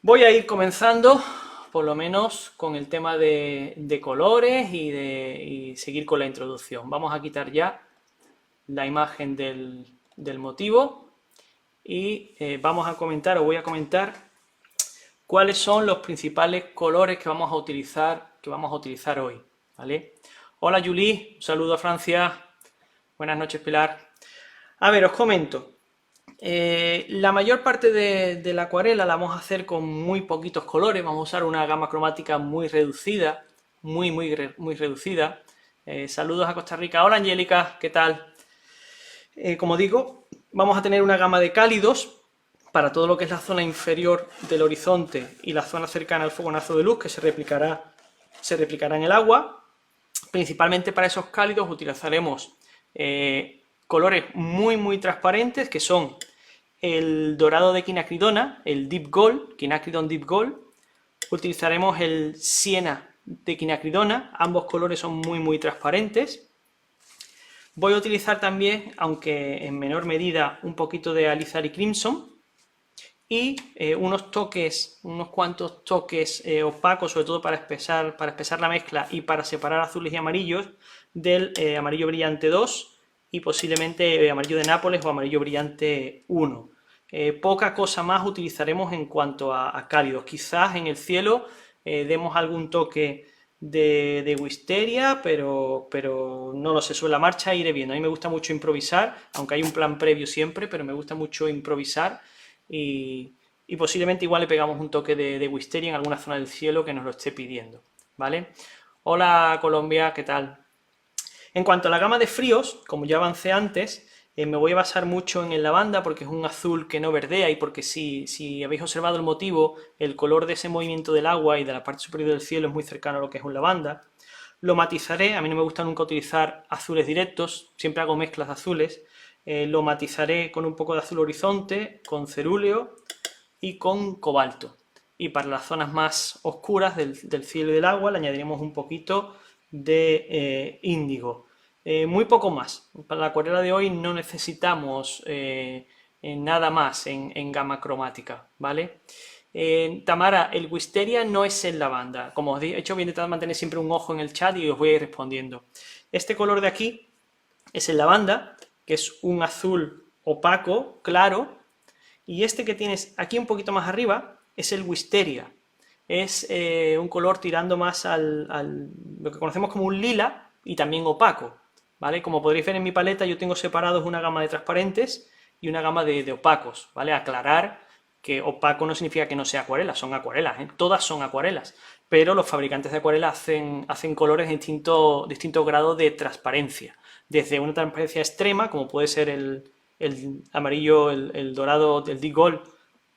Voy a ir comenzando, por lo menos, con el tema de colores y seguir con la introducción. Vamos a quitar ya la imagen del motivo y vamos a comentar, o voy a comentar, cuáles son los principales colores que vamos a utilizar hoy, ¿vale? Hola Julie, un saludo a Francia. Buenas noches, Pilar. A ver, os comento. La mayor parte de la acuarela la vamos a hacer con muy poquitos colores, vamos a usar una gama cromática muy reducida, muy reducida. Saludos a Costa Rica. Hola Angélica, ¿qué tal? Como digo, vamos a tener una gama de cálidos para todo lo que es la zona inferior del horizonte y la zona cercana al fogonazo de luz, que se replicará en el agua. Principalmente para esos cálidos utilizaremos colores muy transparentes, que son el dorado de quinacridona, el Deep Gold, Quinacridone Deep Gold. Utilizaremos el siena de quinacridona, ambos colores son muy transparentes. Voy a utilizar también, aunque en menor medida, un poquito de Alizari Crimson y unos cuantos toques opacos, sobre todo para espesar la mezcla y para separar azules y amarillos, del amarillo brillante 2 y posiblemente amarillo de Nápoles o amarillo brillante 1. Poca cosa más utilizaremos en cuanto a cálidos. Quizás en el cielo demos algún toque de wisteria, pero no lo sé, sobre la marcha iré viendo. A mí me gusta mucho improvisar, aunque hay un plan previo siempre, pero me gusta mucho improvisar y posiblemente igual le pegamos un toque de wisteria en alguna zona del cielo que nos lo esté pidiendo, ¿vale? Hola Colombia, ¿qué tal? En cuanto a la gama de fríos, como ya avancé antes, me voy a basar mucho en el lavanda porque es un azul que no verdea y porque si habéis observado el motivo, el color de ese movimiento del agua y de la parte superior del cielo es muy cercano a lo que es un lavanda. Lo matizaré, a mí no me gusta nunca utilizar azules directos, siempre hago mezclas de azules. Lo matizaré con un poco de azul horizonte, con cerúleo y con cobalto. Y para las zonas más oscuras del cielo y del agua le añadiremos un poquito de índigo. Muy poco más. Para la acuarela de hoy no necesitamos nada más en gama cromática, ¿vale? Tamara, el wisteria no es el lavanda. Como os he dicho, voy a intentar mantener siempre un ojo en el chat y os voy a ir respondiendo. Este color de aquí es el lavanda, que es un azul opaco, claro, y este que tienes aquí un poquito más arriba es el wisteria. Es un color tirando más lo que conocemos como un lila y también opaco, ¿vale? Como podréis ver en mi paleta yo tengo separados una gama de transparentes y una gama de opacos, ¿vale? Aclarar que opaco no significa que no sea acuarela, son acuarelas, ¿eh? Todas son acuarelas, pero los fabricantes de acuarelas hacen colores de distintos grados de transparencia, desde una transparencia extrema, como puede ser el amarillo, el dorado del Deep Gold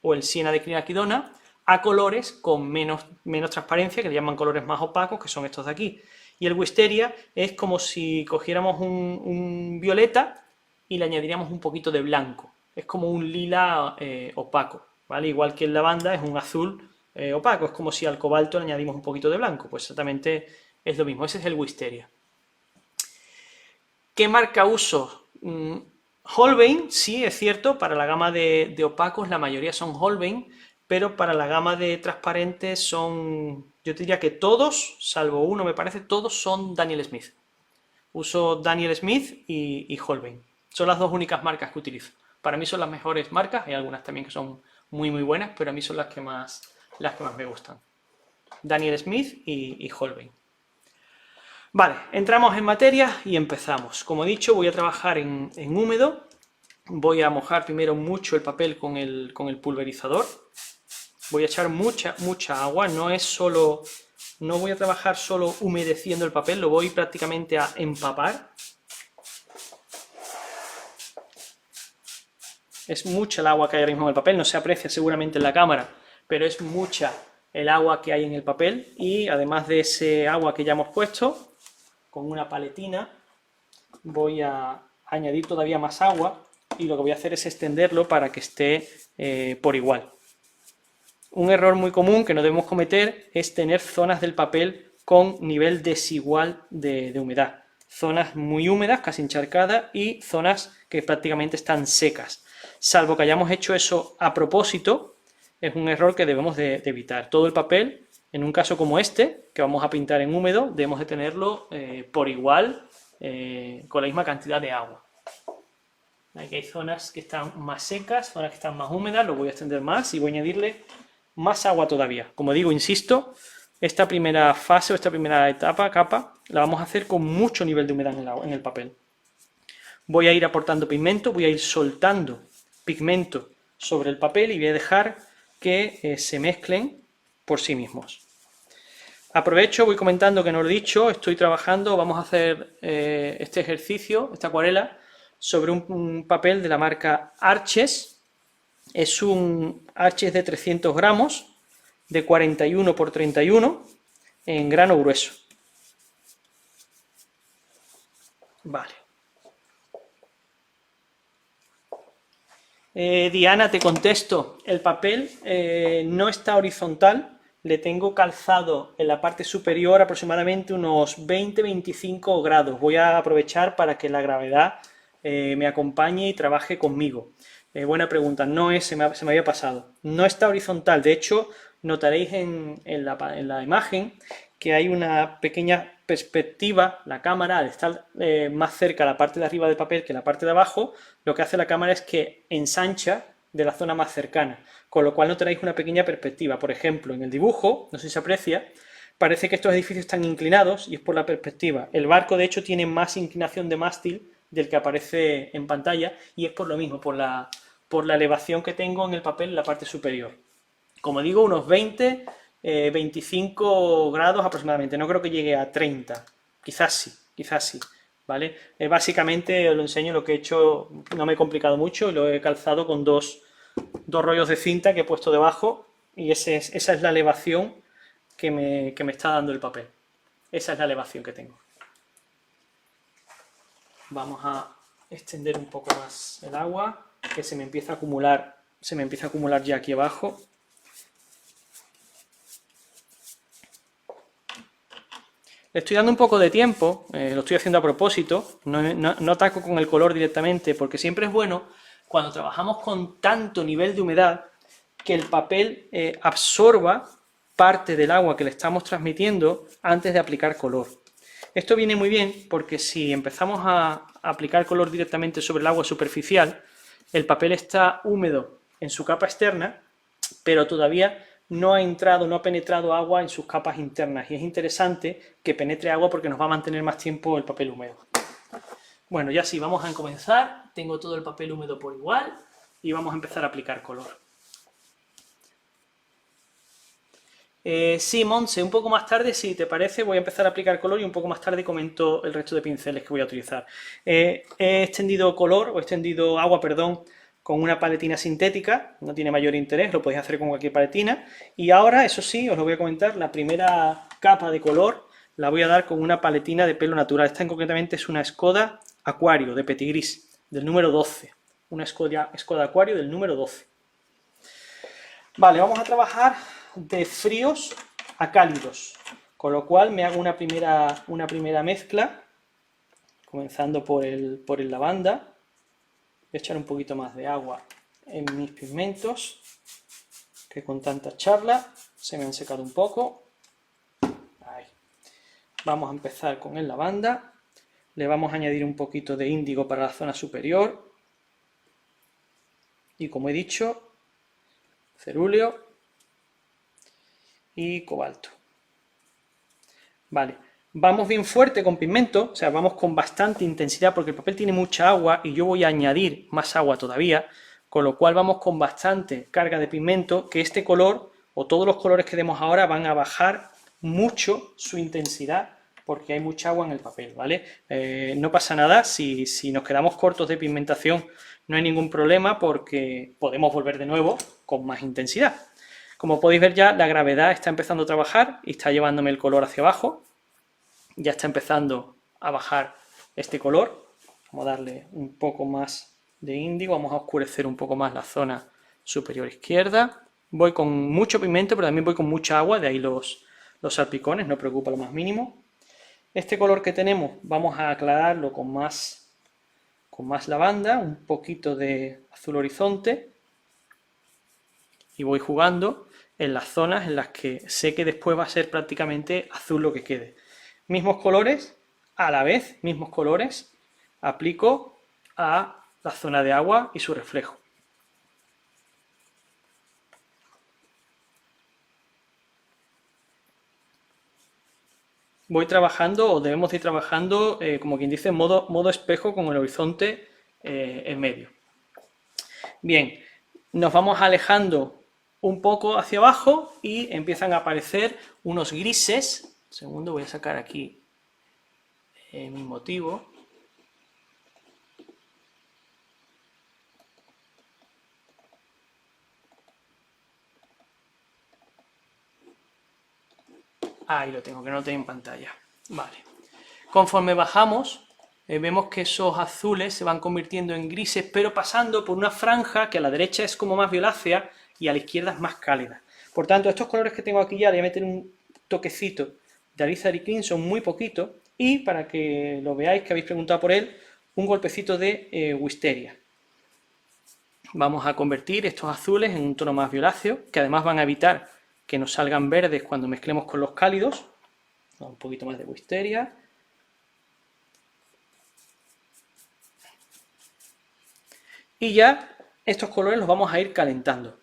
o el siena de quinacridona, a colores con menos transparencia, que le llaman colores más opacos, que son estos de aquí. Y el wisteria es como si cogiéramos un violeta y le añadiríamos un poquito de blanco. Es como un lila opaco, ¿vale? Igual que el lavanda es un azul opaco, es como si al cobalto le añadimos un poquito de blanco, pues exactamente es lo mismo, ese es el wisteria. ¿Qué marca uso? Holbein, sí, es cierto, para la gama de opacos la mayoría son Holbein, pero para la gama de transparentes son, yo diría que todos, salvo uno me parece, todos son Daniel Smith. Uso Daniel Smith y Holbein. Son las dos únicas marcas que utilizo. Para mí son las mejores marcas, hay algunas también que son muy buenas, pero a mí son las que más me gustan. Daniel Smith y Holbein. Vale, entramos en materia y empezamos. Como he dicho, voy a trabajar en húmedo. Voy a mojar primero mucho el papel con el pulverizador. Voy a echar mucha agua, no voy a trabajar solo humedeciendo el papel, lo voy prácticamente a empapar. Es mucha el agua que hay ahora mismo en el papel, no se aprecia seguramente en la cámara, pero es mucha el agua que hay en el papel, y además de ese agua que ya hemos puesto, con una paletina voy a añadir todavía más agua, y lo que voy a hacer es extenderlo para que esté por igual. Un error muy común que no debemos cometer es tener zonas del papel con nivel desigual de humedad. Zonas muy húmedas, casi encharcadas, y zonas que prácticamente están secas. Salvo que hayamos hecho eso a propósito, es un error que debemos de evitar. Todo el papel, en un caso como este, que vamos a pintar en húmedo, debemos de tenerlo por igual, con la misma cantidad de agua. Aquí hay zonas que están más secas, zonas que están más húmedas, lo voy a extender más y voy a añadirle más agua todavía. Como digo, insisto, esta primera fase o esta primera capa, la vamos a hacer con mucho nivel de humedad en el papel. Voy a ir aportando pigmento, voy a ir soltando pigmento sobre el papel y voy a dejar que se mezclen por sí mismos. Aprovecho, voy comentando que no lo he dicho, estoy trabajando, vamos a hacer este ejercicio, esta acuarela, sobre un papel de la marca Arches. Es un Arches de 300 gramos, de 41 por 31, en grano grueso. Vale. Diana, te contesto, el papel no está horizontal, le tengo calzado en la parte superior aproximadamente unos 20-25 grados. Voy a aprovechar para que la gravedad me acompañe y trabaje conmigo. Buena pregunta, no es, se me había pasado. No está horizontal, de hecho, notaréis en la imagen que hay una pequeña perspectiva, la cámara, al estar más cerca la parte de arriba del papel que la parte de abajo, lo que hace la cámara es que ensancha de la zona más cercana, con lo cual notaréis una pequeña perspectiva. Por ejemplo, en el dibujo, no sé si se aprecia, parece que estos edificios están inclinados y es por la perspectiva. El barco, de hecho, tiene más inclinación de mástil del que aparece en pantalla y es por lo mismo, por la elevación que tengo en el papel en la parte superior. Como digo, unos 25 grados aproximadamente, no creo que llegue a 30, quizás sí, ¿vale? Básicamente os lo enseño, lo que he hecho, no me he complicado mucho, lo he calzado con dos rollos de cinta que he puesto debajo y esa es la elevación que me está dando el papel, esa es la elevación que tengo. Vamos a extender un poco más el agua, que se me empieza a acumular ya aquí abajo. Le estoy dando un poco de tiempo, lo estoy haciendo a propósito, no ataco con el color directamente, porque siempre es bueno, cuando trabajamos con tanto nivel de humedad, que el papel absorba parte del agua que le estamos transmitiendo antes de aplicar color. Esto viene muy bien porque si empezamos a aplicar color directamente sobre el agua superficial, el papel está húmedo en su capa externa, pero todavía no ha penetrado agua en sus capas internas y es interesante que penetre agua porque nos va a mantener más tiempo el papel húmedo. Bueno, ya sí, vamos a comenzar. Tengo todo el papel húmedo por igual y vamos a empezar a aplicar color. Sí, Montse, un poco más tarde, si te parece, voy a empezar a aplicar color y un poco más tarde comento el resto de pinceles que voy a utilizar. He extendido agua, con una paletina sintética, no tiene mayor interés, lo podéis hacer con cualquier paletina. Y ahora, eso sí, os lo voy a comentar, la primera capa de color la voy a dar con una paletina de pelo natural. Esta concretamente es una Escoda Aquario de Petit Gris, del número 12. Una Escoda Aquario del número 12. Vale, vamos a trabajar de fríos a cálidos, con lo cual me hago una primera mezcla, comenzando por el lavanda. Voy a echar un poquito más de agua en mis pigmentos, que con tanta charla se me han secado un poco. Ahí. Vamos a empezar con el lavanda, le vamos a añadir un poquito de índigo para la zona superior, y como he dicho, cerúleo y cobalto. Vale, vamos bien fuerte con pigmento, o sea, vamos con bastante intensidad porque el papel tiene mucha agua y yo voy a añadir más agua todavía, con lo cual vamos con bastante carga de pigmento, que este color, o todos los colores que demos ahora, van a bajar mucho su intensidad porque hay mucha agua en el papel, ¿vale? No pasa nada, si nos quedamos cortos de pigmentación no hay ningún problema porque podemos volver de nuevo con más intensidad. Como podéis ver ya, la gravedad está empezando a trabajar y está llevándome el color hacia abajo. Ya está empezando a bajar este color. Vamos a darle un poco más de índigo, vamos a oscurecer un poco más la zona superior izquierda. Voy con mucho pigmento, pero también voy con mucha agua, de ahí los salpicones, no preocupa lo más mínimo. Este color que tenemos vamos a aclararlo con más lavanda, un poquito de azul horizonte, y voy jugando en las zonas en las que sé que después va a ser prácticamente azul lo que quede. Mismos colores, a la vez, mismos colores, aplico a la zona de agua y su reflejo. Voy trabajando, o debemos ir trabajando, como quien dice, modo espejo con el horizonte en medio. Bien, nos vamos alejando un poco hacia abajo y empiezan a aparecer unos grises. Un segundo, voy a sacar aquí mi motivo. Ahí lo tengo, que no lo tengo en pantalla. Vale. Conforme bajamos, vemos que esos azules se van convirtiendo en grises, pero pasando por una franja que a la derecha es como más violácea y a la izquierda es más cálida. Por tanto, estos colores que tengo aquí ya, le voy a meter un toquecito de Alizari Crimson, muy poquito, y para que lo veáis, que habéis preguntado por él, un golpecito de Wisteria. Vamos a convertir estos azules en un tono más violáceo, que además van a evitar que nos salgan verdes cuando mezclemos con los cálidos. Un poquito más de Wisteria. Y ya estos colores los vamos a ir calentando.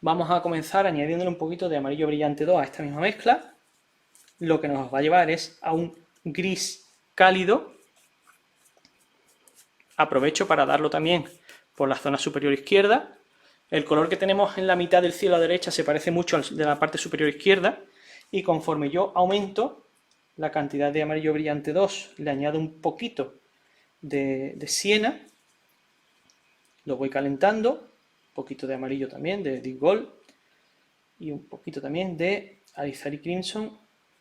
Vamos a comenzar añadiéndole un poquito de amarillo brillante 2 a esta misma mezcla. Lo que nos va a llevar es a un gris cálido. Aprovecho para darlo también por la zona superior izquierda. El color que tenemos en la mitad del cielo a la derecha se parece mucho al de la parte superior izquierda, y conforme yo aumento la cantidad de amarillo brillante 2, le añado un poquito de siena, lo voy calentando, un poquito de amarillo también, de Deep Gold, y un poquito también de Alizari Crimson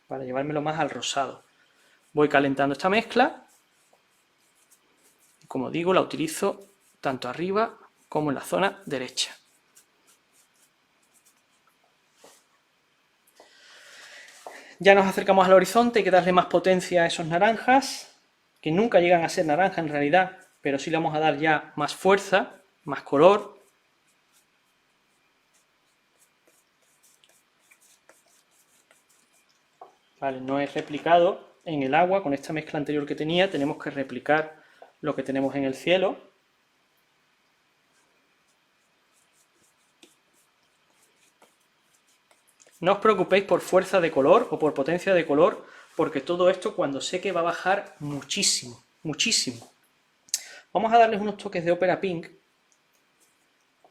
para llevármelo más al rosado. Voy calentando esta mezcla, y como digo, la utilizo tanto arriba como en la zona derecha. Ya nos acercamos al horizonte, hay que darle más potencia a esos naranjas, que nunca llegan a ser naranja en realidad, pero sí le vamos a dar ya más fuerza, más color. Vale, no he replicado en el agua, con esta mezcla anterior que tenía, tenemos que replicar lo que tenemos en el cielo. No os preocupéis por fuerza de color o por potencia de color, porque todo esto cuando seque va a bajar muchísimo, muchísimo. Vamos a darles unos toques de Opera Pink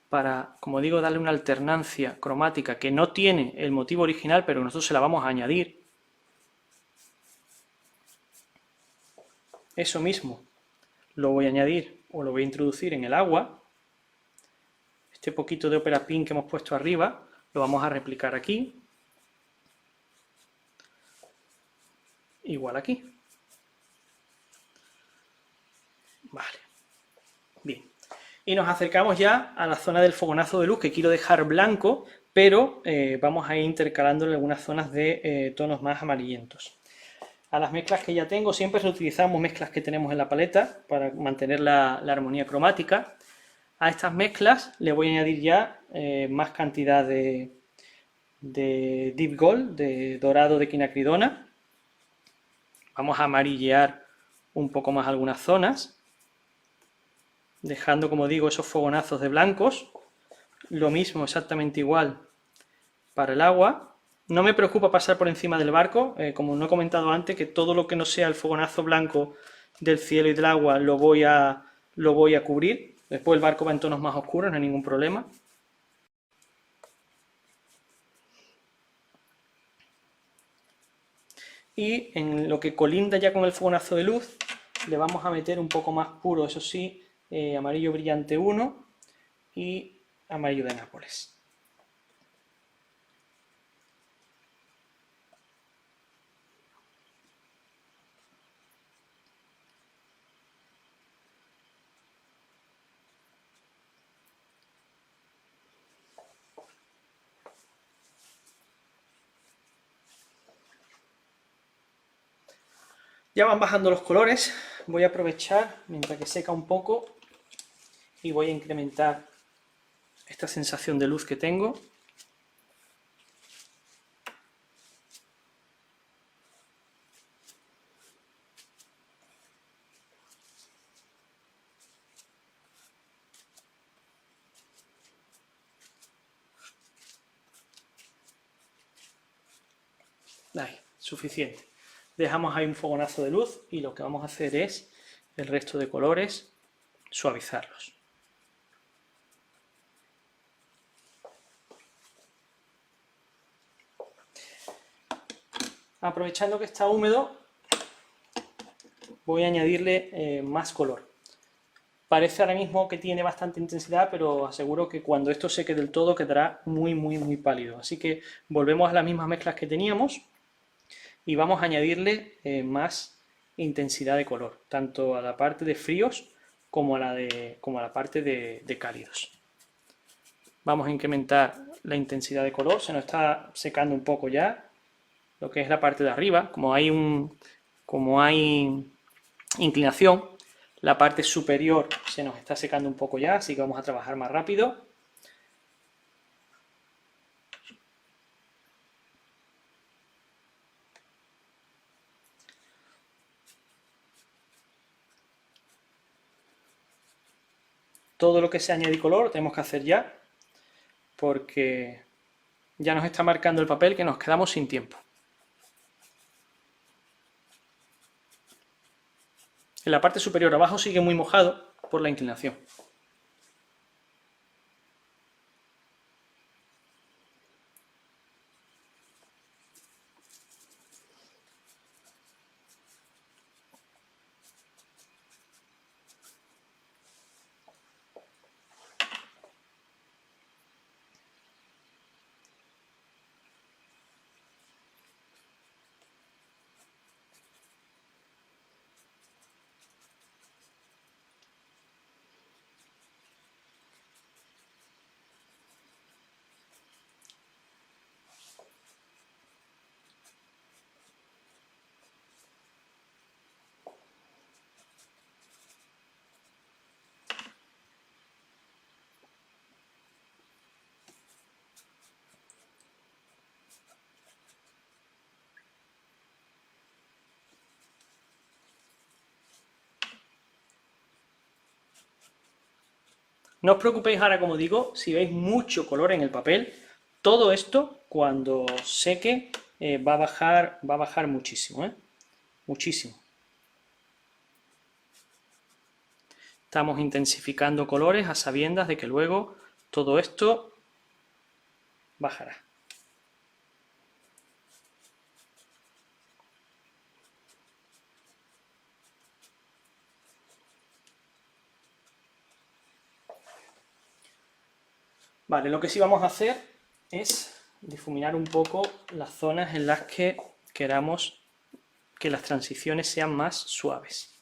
para, como digo, darle una alternancia cromática que no tiene el motivo original, pero nosotros se la vamos a añadir. Eso mismo lo voy a añadir o lo voy a introducir en el agua. Este poquito de Opera Pink que hemos puesto arriba lo vamos a replicar aquí. Igual aquí. Vale. Bien. Y nos acercamos ya a la zona del fogonazo de luz, que quiero dejar blanco, pero vamos a ir intercalándole algunas zonas de tonos más amarillentos. A las mezclas que ya tengo, siempre reutilizamos mezclas que tenemos en la paleta para mantener la armonía cromática. A estas mezclas le voy a añadir ya más cantidad de Deep Gold, de dorado de quinacridona. Vamos a amarillear un poco más algunas zonas, dejando, como digo, esos fogonazos de blancos. Lo mismo, exactamente igual para el agua. No me preocupa pasar por encima del barco, como no he comentado antes, que todo lo que no sea el fogonazo blanco del cielo y del agua lo voy a cubrir. Después el barco va en tonos más oscuros, no hay ningún problema. Y en lo que colinda ya con el fogonazo de luz, le vamos a meter un poco más puro, eso sí, amarillo brillante 1 y amarillo de Nápoles. Ya van bajando los colores, voy a aprovechar mientras que seca un poco y voy a incrementar esta sensación de luz que tengo. Ahí, suficiente. Dejamos ahí un fogonazo de luz y lo que vamos a hacer es el resto de colores suavizarlos. Aprovechando que está húmedo, voy a añadirle más color. Parece ahora mismo que tiene bastante intensidad, pero aseguro que cuando esto seque del todo quedará muy, muy, muy pálido. Así que volvemos a las mismas mezclas que teníamos y vamos a añadirle más intensidad de color, tanto a la parte de fríos como a la parte de cálidos. Vamos a incrementar la intensidad de color, se nos está secando un poco ya lo que es la parte de arriba, como hay inclinación, la parte superior se nos está secando un poco ya, así que vamos a trabajar más rápido. Todo lo que sea añadir color lo tenemos que hacer ya, porque ya nos está marcando el papel que nos quedamos sin tiempo. En la parte superior abajo sigue muy mojado por la inclinación. No os preocupéis ahora, como digo, si veis mucho color en el papel, todo esto cuando seque va a bajar muchísimo, muchísimo. Estamos intensificando colores a sabiendas de que luego todo esto bajará. Vale, lo que sí vamos a hacer es difuminar un poco las zonas en las que queramos que las transiciones sean más suaves.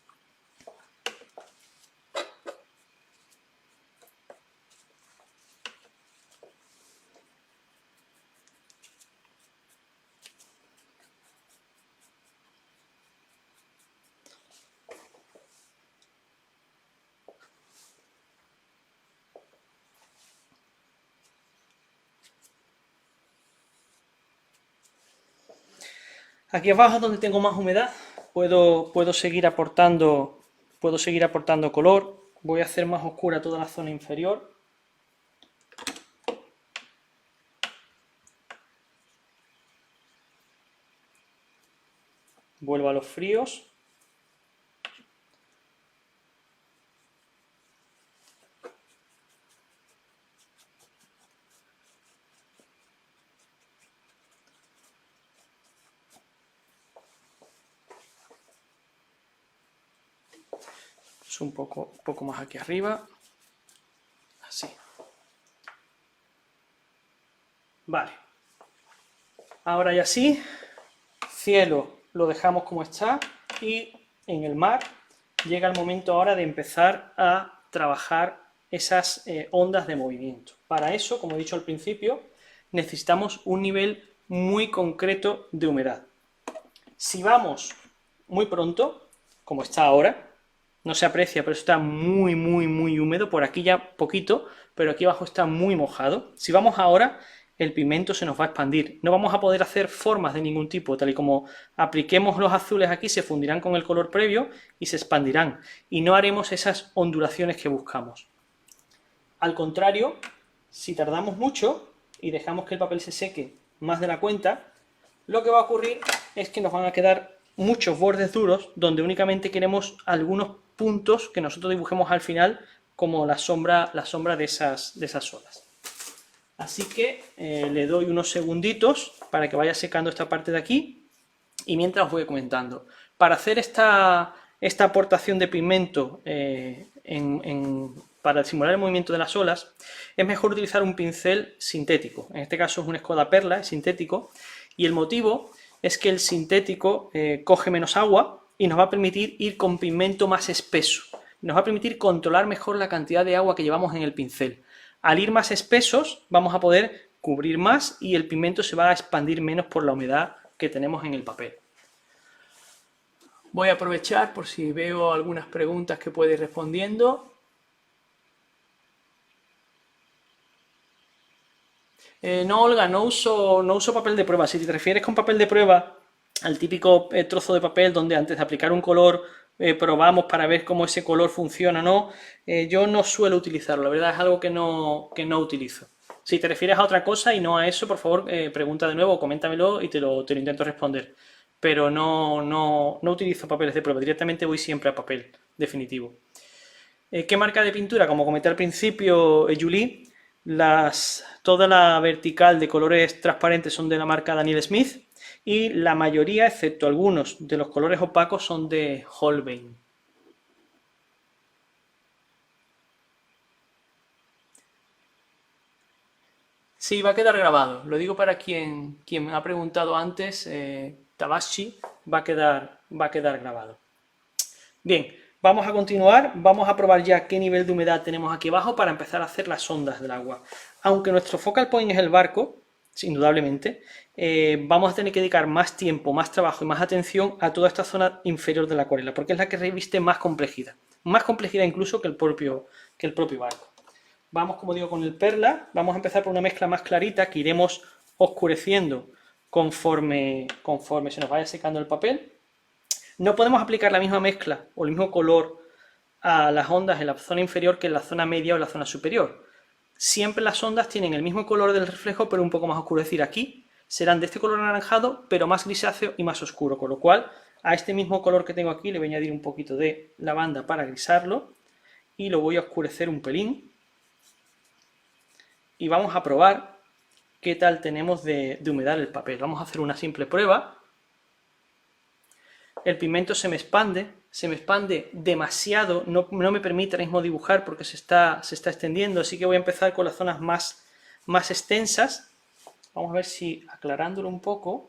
Aquí abajo, donde tengo más humedad, puedo seguir aportando color. Voy a hacer más oscura toda la zona inferior. Vuelvo a los fríos. Un poco más aquí arriba, así. Vale, ahora ya sí, cielo lo dejamos como está y en el mar llega el momento ahora de empezar a trabajar esas ondas de movimiento. Para eso, como he dicho al principio, necesitamos un nivel muy concreto de humedad. Si vamos muy pronto, como está ahora, no se aprecia, pero está muy, muy, muy húmedo. Por aquí ya poquito, pero aquí abajo está muy mojado. Si vamos ahora, el pigmento se nos va a expandir. No vamos a poder hacer formas de ningún tipo. Tal y como apliquemos los azules aquí, se fundirán con el color previo y se expandirán. Y no haremos esas ondulaciones que buscamos. Al contrario, si tardamos mucho y dejamos que el papel se seque más de la cuenta, lo que va a ocurrir es que nos van a quedar muchos bordes duros donde únicamente queremos algunos puntos que nosotros dibujemos al final, como la sombra de esas olas. Así que le doy unos segunditos para que vaya secando esta parte de aquí, y mientras os voy comentando. Para hacer esta aportación de pigmento para simular el movimiento de las olas, es mejor utilizar un pincel sintético. En este caso es un Skoda Perla, es sintético, y el motivo es que el sintético coge menos agua y nos va a permitir ir con pigmento más espeso. Nos va a permitir controlar mejor la cantidad de agua que llevamos en el pincel. Al ir más espesos vamos a poder cubrir más y el pigmento se va a expandir menos por la humedad que tenemos en el papel. Voy a aprovechar por si veo algunas preguntas que puedo ir respondiendo. No, Olga, no uso papel de prueba. Si te refieres con papel de prueba al típico trozo de papel donde antes de aplicar un color probamos para ver cómo ese color funciona o no, yo no suelo utilizarlo. La verdad es algo que no utilizo. Si te refieres a otra cosa y no a eso, por favor, pregunta de nuevo, coméntamelo y te lo intento responder. Pero no utilizo papeles de prueba, directamente voy siempre a papel definitivo. ¿Qué marca de pintura? Como comenté al principio, Julie, toda la vertical de colores transparentes son de la marca Daniel Smith y la mayoría, excepto algunos de los colores opacos, son de Holbein. Sí, va a quedar grabado. Lo digo para quien me ha preguntado antes, Tabashi, va a quedar grabado. Bien, vamos a continuar, vamos a probar ya qué nivel de humedad tenemos aquí abajo para empezar a hacer las ondas del agua. Aunque nuestro focal point es el barco, indudablemente, vamos a tener que dedicar más tiempo, más trabajo y más atención a toda esta zona inferior de la acuarela, porque es la que reviste más complejidad incluso que el propio barco. Vamos, como digo, con el perla, vamos a empezar por una mezcla más clarita que iremos oscureciendo conforme se nos vaya secando el papel. No podemos aplicar la misma mezcla o el mismo color a las ondas en la zona inferior que en la zona media o en la zona superior. Siempre las ondas tienen el mismo color del reflejo, pero un poco más oscuro. Es decir, aquí serán de este color anaranjado, pero más grisáceo y más oscuro, con lo cual a este mismo color que tengo aquí le voy a añadir un poquito de lavanda para grisarlo y lo voy a oscurecer un pelín. Y vamos a probar qué tal tenemos de humedad el papel. Vamos a hacer una simple prueba. El pigmento se me expande demasiado, no me permite ahora mismo dibujar porque se está extendiendo, así que voy a empezar con las zonas más extensas. Vamos a ver si aclarándolo un poco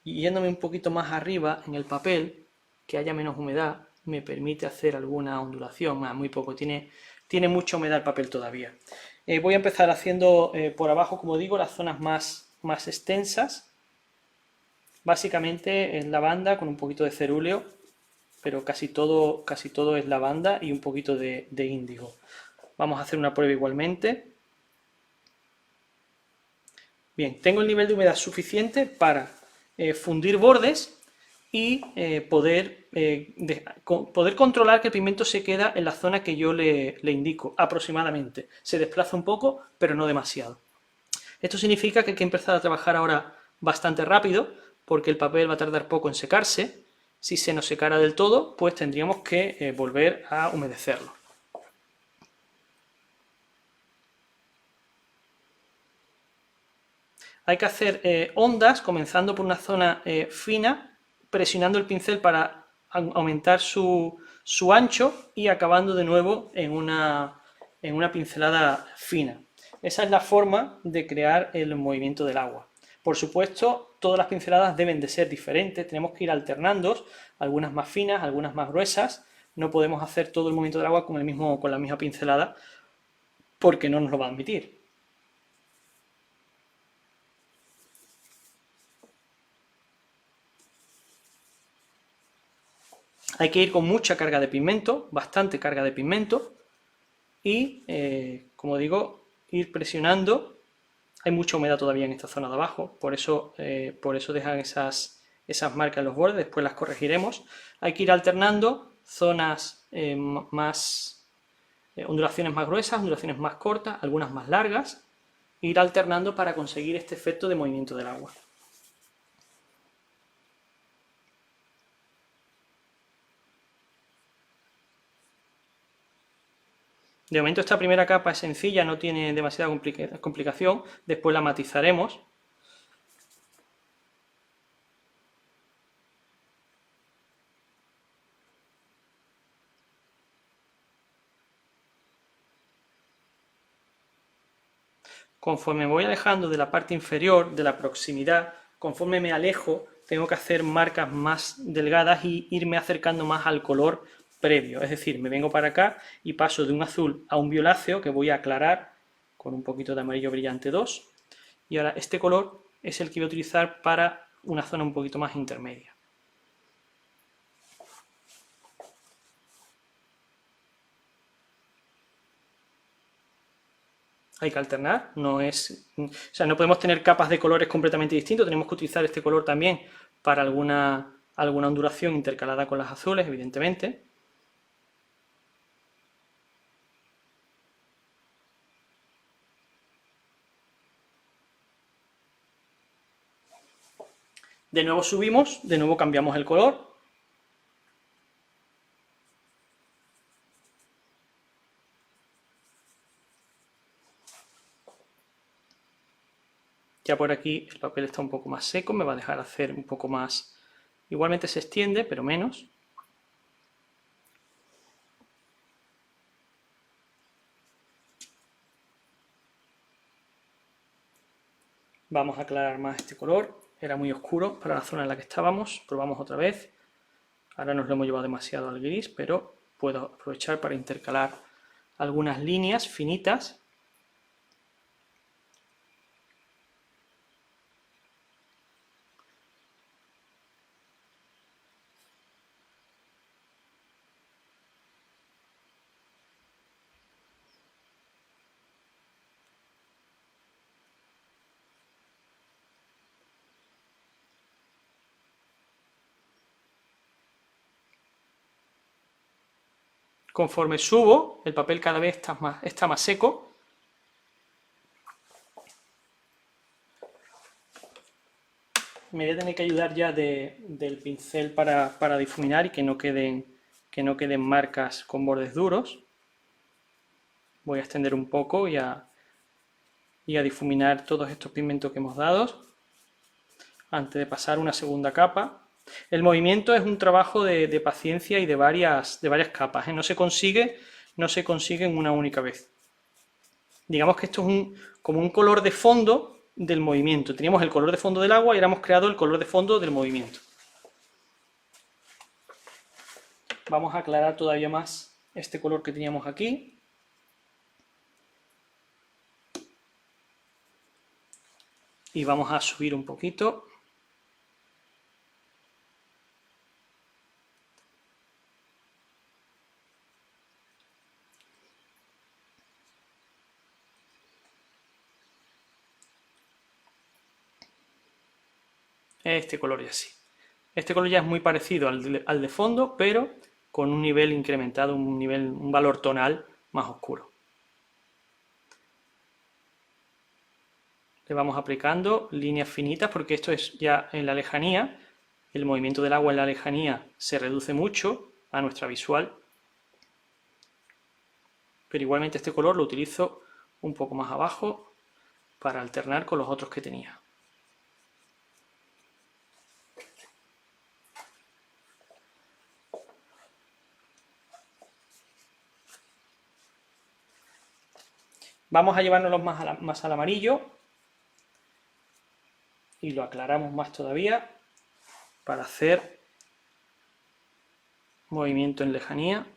y yéndome un poquito más arriba en el papel, que haya menos humedad, me permite hacer alguna ondulación, muy poco, tiene mucha humedad el papel todavía. Voy a empezar haciendo por abajo, como digo, las zonas más extensas. Básicamente es lavanda con un poquito de cerúleo, pero casi todo es lavanda y un poquito de índigo. Vamos a hacer una prueba igualmente. Bien, tengo el nivel de humedad suficiente para fundir bordes y poder controlar que el pigmento se queda en la zona que yo le indico, aproximadamente. Se desplaza un poco, pero no demasiado. Esto significa que hay que empezar a trabajar ahora bastante rápido, porque el papel va a tardar poco en secarse. Si se nos secara del todo, pues tendríamos que volver a humedecerlo. Hay que hacer ondas, comenzando por una zona fina, presionando el pincel para aumentar su ancho y acabando de nuevo en una pincelada fina. Esa es la forma de crear el movimiento del agua. Por supuesto, todas las pinceladas deben de ser diferentes, tenemos que ir alternando, algunas más finas, algunas más gruesas. No podemos hacer todo el movimiento del agua con la misma pincelada, porque no nos lo va a admitir. Hay que ir con mucha carga de pigmento, bastante carga de pigmento, y, como digo, ir presionando. Hay mucha humedad todavía en esta zona de abajo, por eso dejan esas marcas en los bordes, después las corregiremos. Hay que ir alternando zonas ondulaciones más gruesas, ondulaciones más cortas, algunas más largas, ir alternando para conseguir este efecto de movimiento del agua. De momento esta primera capa es sencilla, no tiene demasiada complicación, después la matizaremos. Conforme me voy alejando de la parte inferior, de la proximidad, conforme me alejo, tengo que hacer marcas más delgadas y irme acercando más al color previo. Es decir, me vengo para acá y paso de un azul a un violáceo que voy a aclarar con un poquito de amarillo brillante 2. Y ahora este color es el que voy a utilizar para una zona un poquito más intermedia. Hay que alternar, no podemos tener capas de colores completamente distintos, tenemos que utilizar este color también para alguna ondulación intercalada con las azules, evidentemente. De nuevo subimos, de nuevo cambiamos el color. Ya por aquí el papel está un poco más seco, me va a dejar hacer un poco más... Igualmente se extiende, pero menos. Vamos a aclarar más este color, era muy oscuro para la zona en la que estábamos, probamos otra vez. Ahora nos lo hemos llevado demasiado al gris, pero puedo aprovechar para intercalar algunas líneas finitas. Conforme subo, el papel cada vez está más seco. Me voy a tener que ayudar ya del pincel para difuminar y que no queden marcas con bordes duros. Voy a extender un poco y a difuminar todos estos pigmentos que hemos dado antes de pasar una segunda capa. El movimiento es un trabajo de paciencia y de varias capas, ¿eh? No se consigue en una única vez. Digamos que esto es como un color de fondo del movimiento. Teníamos el color de fondo del agua y ahora hemos creado el color de fondo del movimiento. Vamos a aclarar todavía más este color que teníamos aquí. Y vamos a subir un poquito. Este color ya sí. Este color ya es muy parecido al de fondo, pero con un nivel incrementado, un valor tonal más oscuro. Le vamos aplicando líneas finitas porque esto es ya en la lejanía. El movimiento del agua en la lejanía se reduce mucho a nuestra visual. Pero igualmente este color lo utilizo un poco más abajo para alternar con los otros que tenía. Vamos a llevárnoslos más al amarillo y lo aclaramos más todavía para hacer movimiento en lejanía.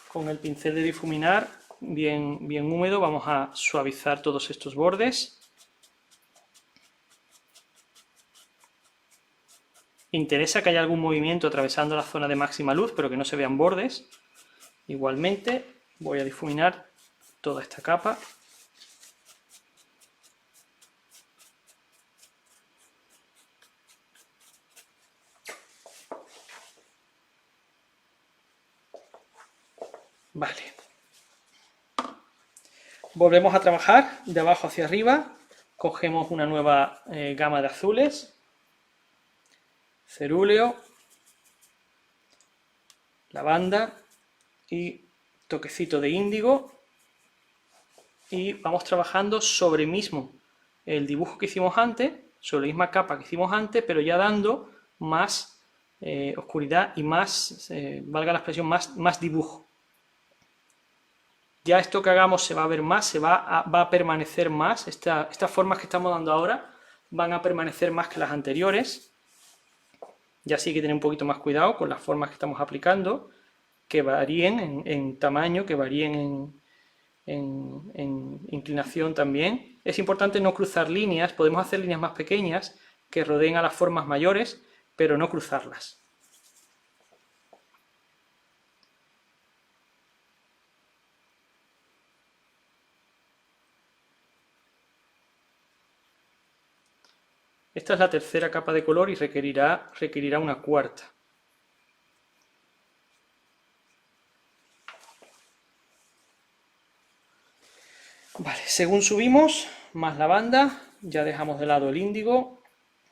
Con el pincel de difuminar bien húmedo vamos a suavizar todos estos bordes. Interesa que haya algún movimiento atravesando la zona de máxima luz, pero que no se vean bordes. Igualmente voy a difuminar toda esta capa. Vale. Volvemos a trabajar de abajo hacia arriba. Cogemos una nueva gama de azules. Cerúleo, lavanda y toquecito de índigo. Y vamos trabajando sobre mismo el dibujo que hicimos antes, sobre la misma capa que hicimos antes, pero ya dando más oscuridad y más, valga la expresión, más dibujo. Ya esto que hagamos se va a ver más, va a permanecer más, estas formas que estamos dando ahora van a permanecer más que las anteriores. Ya sí hay que tener un poquito más cuidado con las formas que estamos aplicando, que varíen en tamaño, que varíen en inclinación también. Es importante no cruzar líneas, podemos hacer líneas más pequeñas que rodeen a las formas mayores, pero no cruzarlas. Esta es la tercera capa de color y requerirá una cuarta. Vale, según subimos, más lavanda, ya dejamos de lado el índigo,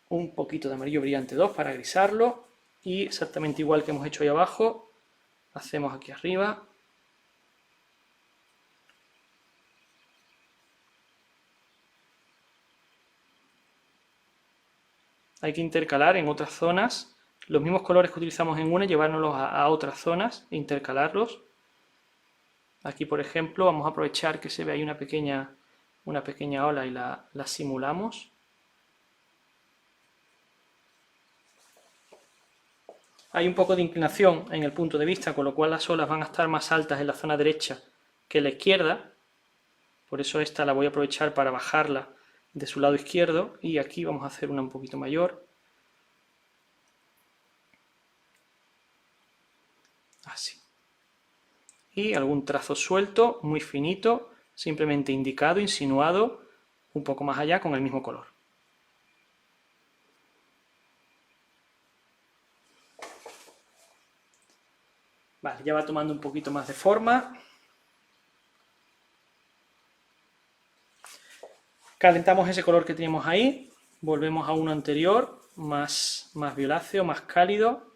un poquito de amarillo brillante 2 para grisarlo, y exactamente igual que hemos hecho ahí abajo, hacemos aquí arriba. Hay que intercalar en otras zonas los mismos colores que utilizamos en una, llevárnoslos a otras zonas e intercalarlos. Aquí, por ejemplo, vamos a aprovechar que se ve ahí una pequeña ola y la simulamos. Hay un poco de inclinación en el punto de vista, con lo cual las olas van a estar más altas en la zona derecha que en la izquierda. Por eso esta la voy a aprovechar para bajarla de su lado izquierdo, y aquí vamos a hacer una un poquito mayor. Así. Y algún trazo suelto, muy finito, simplemente indicado, insinuado, un poco más allá con el mismo color. Vale, ya va tomando un poquito más de forma. Calentamos ese color que teníamos ahí, volvemos a uno anterior, más violáceo, más cálido.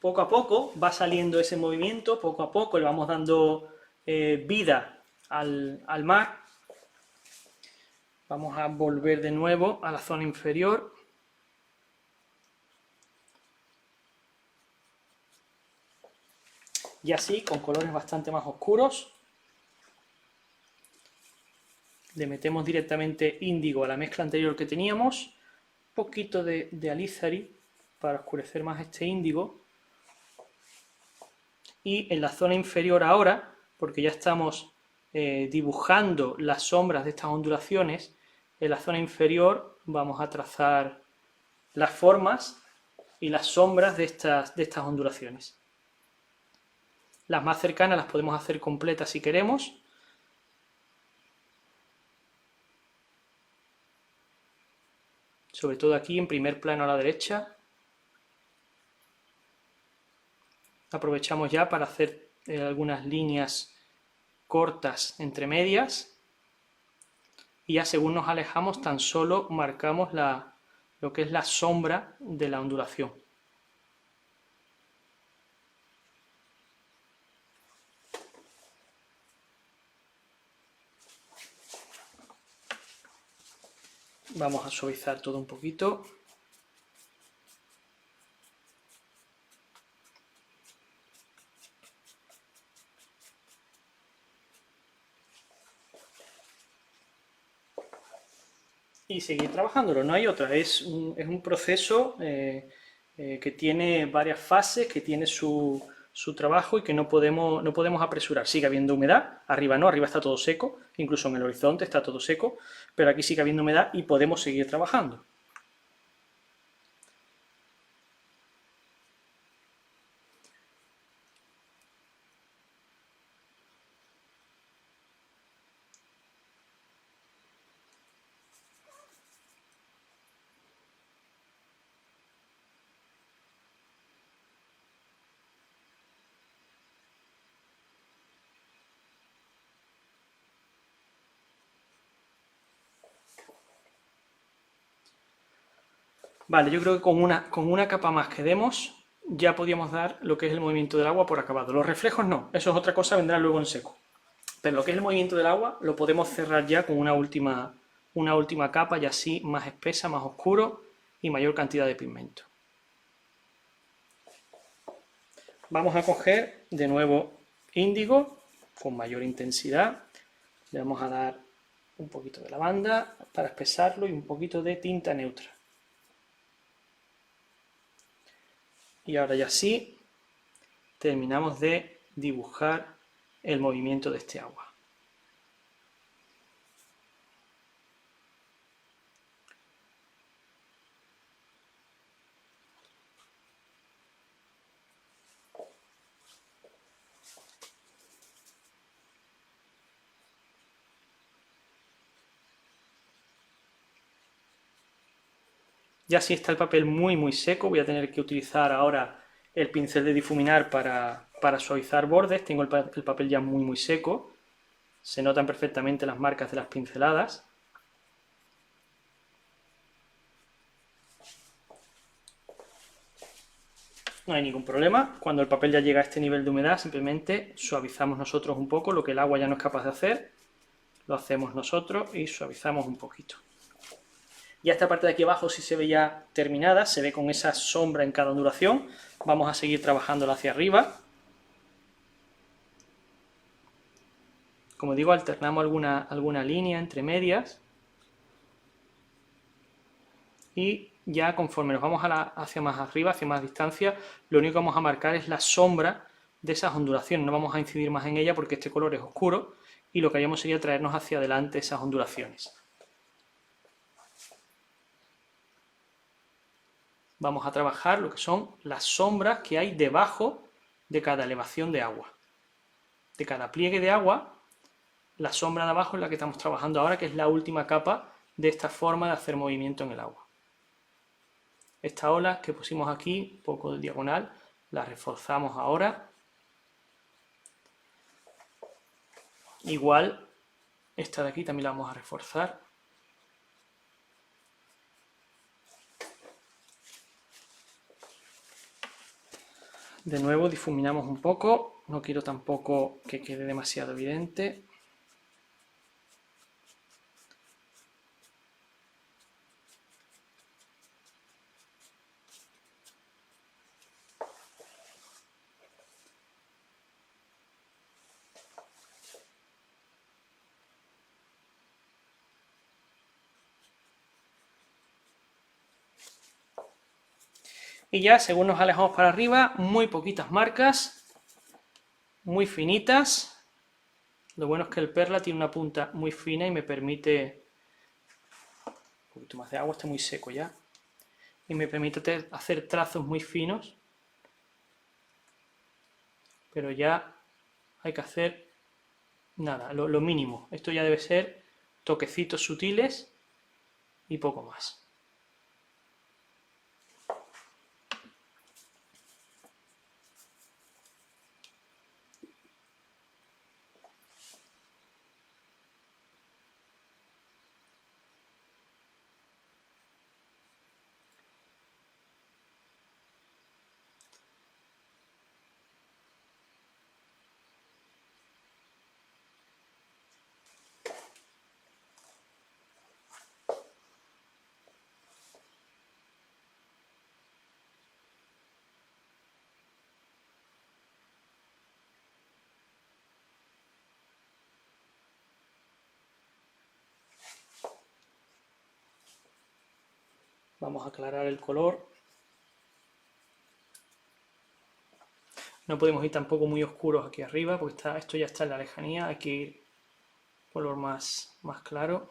Poco a poco va saliendo ese movimiento, poco a poco le vamos dando vida al mar. Vamos a volver de nuevo a la zona inferior. Y así, con colores bastante más oscuros, le metemos directamente índigo a la mezcla anterior que teníamos, un poquito de alizari para oscurecer más este índigo. Y en la zona inferior ahora, porque ya estamos dibujando las sombras de estas ondulaciones, en la zona inferior vamos a trazar las formas y las sombras de estas ondulaciones. Las más cercanas las podemos hacer completas si queremos. Sobre todo aquí en primer plano a la derecha. Aprovechamos ya para hacer algunas líneas cortas entre medias. Y ya según nos alejamos tan solo marcamos lo que es la sombra de la ondulación. Vamos a suavizar todo un poquito. y seguir trabajándolo, no hay otra. Es un proceso que tiene varias fases, que tiene su trabajo y que no podemos apresurar. Sigue habiendo humedad, arriba no, arriba está todo seco, incluso en el horizonte está todo seco, pero aquí sigue habiendo humedad y podemos seguir trabajando. Vale, yo creo que con una capa más que demos ya podíamos dar lo que es el movimiento del agua por acabado. Los reflejos no, eso es otra cosa, vendrá luego en seco. Pero lo que es el movimiento del agua lo podemos cerrar ya con una última capa, ya así más espesa, más oscuro y mayor cantidad de pigmento. Vamos a coger de nuevo índigo con mayor intensidad. Le vamos a dar un poquito de lavanda para espesarlo y un poquito de tinta neutra. Y ahora ya sí terminamos de dibujar el movimiento de este agua. Ya si está el papel muy seco, voy a tener que utilizar ahora el pincel de difuminar para suavizar bordes. Tengo el papel ya muy seco. Se notan perfectamente las marcas de las pinceladas. No hay ningún problema. Cuando el papel ya llega a este nivel de humedad, simplemente suavizamos nosotros un poco lo que el agua ya no es capaz de hacer. Lo hacemos nosotros y suavizamos un poquito. Ya esta parte de aquí abajo sí se ve ya terminada, se ve con esa sombra en cada ondulación. Vamos a seguir trabajándola hacia arriba. Como digo, alternamos alguna línea entre medias. Y ya conforme nos vamos hacia más arriba, hacia más distancia, lo único que vamos a marcar es la sombra de esas ondulaciones. No vamos a incidir más en ella porque este color es oscuro y lo que haríamos sería traernos hacia adelante esas ondulaciones. Vamos a trabajar lo que son las sombras que hay debajo de cada elevación de agua. De cada pliegue de agua, la sombra de abajo es la que estamos trabajando ahora, que es la última capa de esta forma de hacer movimiento en el agua. Esta ola que pusimos aquí, un poco de diagonal, la reforzamos ahora. Igual, esta de aquí también la vamos a reforzar. De nuevo difuminamos un poco, no quiero tampoco que quede demasiado evidente. Y ya, según nos alejamos para arriba, muy poquitas marcas, muy finitas. Lo bueno es que el perla tiene una punta muy fina y me permite... Un poquito más de agua, está muy seco ya. Y me permite hacer trazos muy finos. Pero ya hay que hacer nada, lo mínimo. Esto ya debe ser toquecitos sutiles y poco más. Vamos a aclarar el color. No podemos ir tampoco muy oscuros aquí arriba, porque esto ya está en la lejanía. Hay que ir color más claro.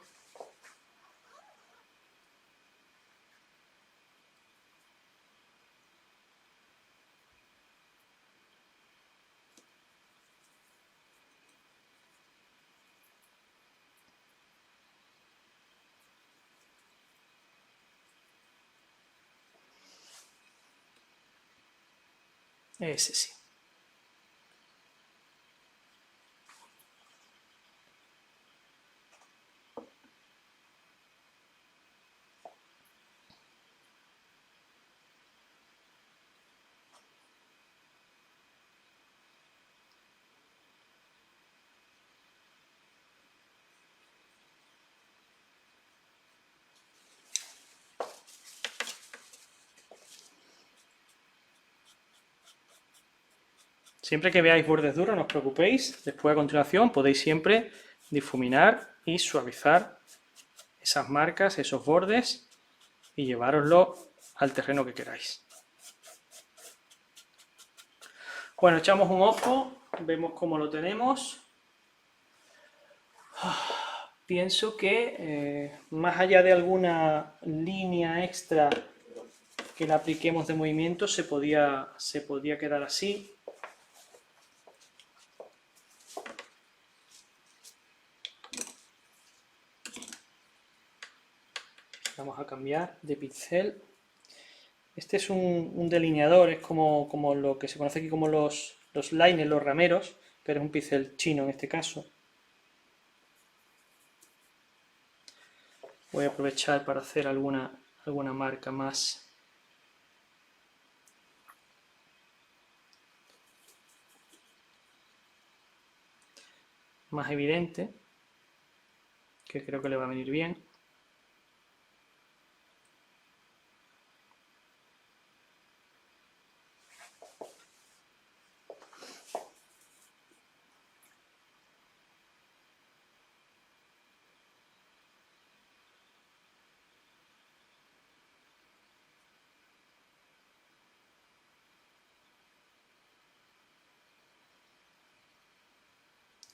Ese sí. Siempre que veáis bordes duros, no os preocupéis. Después, a continuación, podéis siempre difuminar y suavizar esas marcas, esos bordes, y llevároslo al terreno que queráis. Bueno, echamos un ojo, vemos cómo lo tenemos. Pienso que más allá de alguna línea extra que le apliquemos de movimiento, se podía quedar así. Vamos a cambiar de pincel. Este es un delineador, es como lo que se conoce aquí como los liners, los rameros, pero es un pincel chino en este caso. Voy a aprovechar para hacer alguna marca más evidente, que creo que le va a venir bien.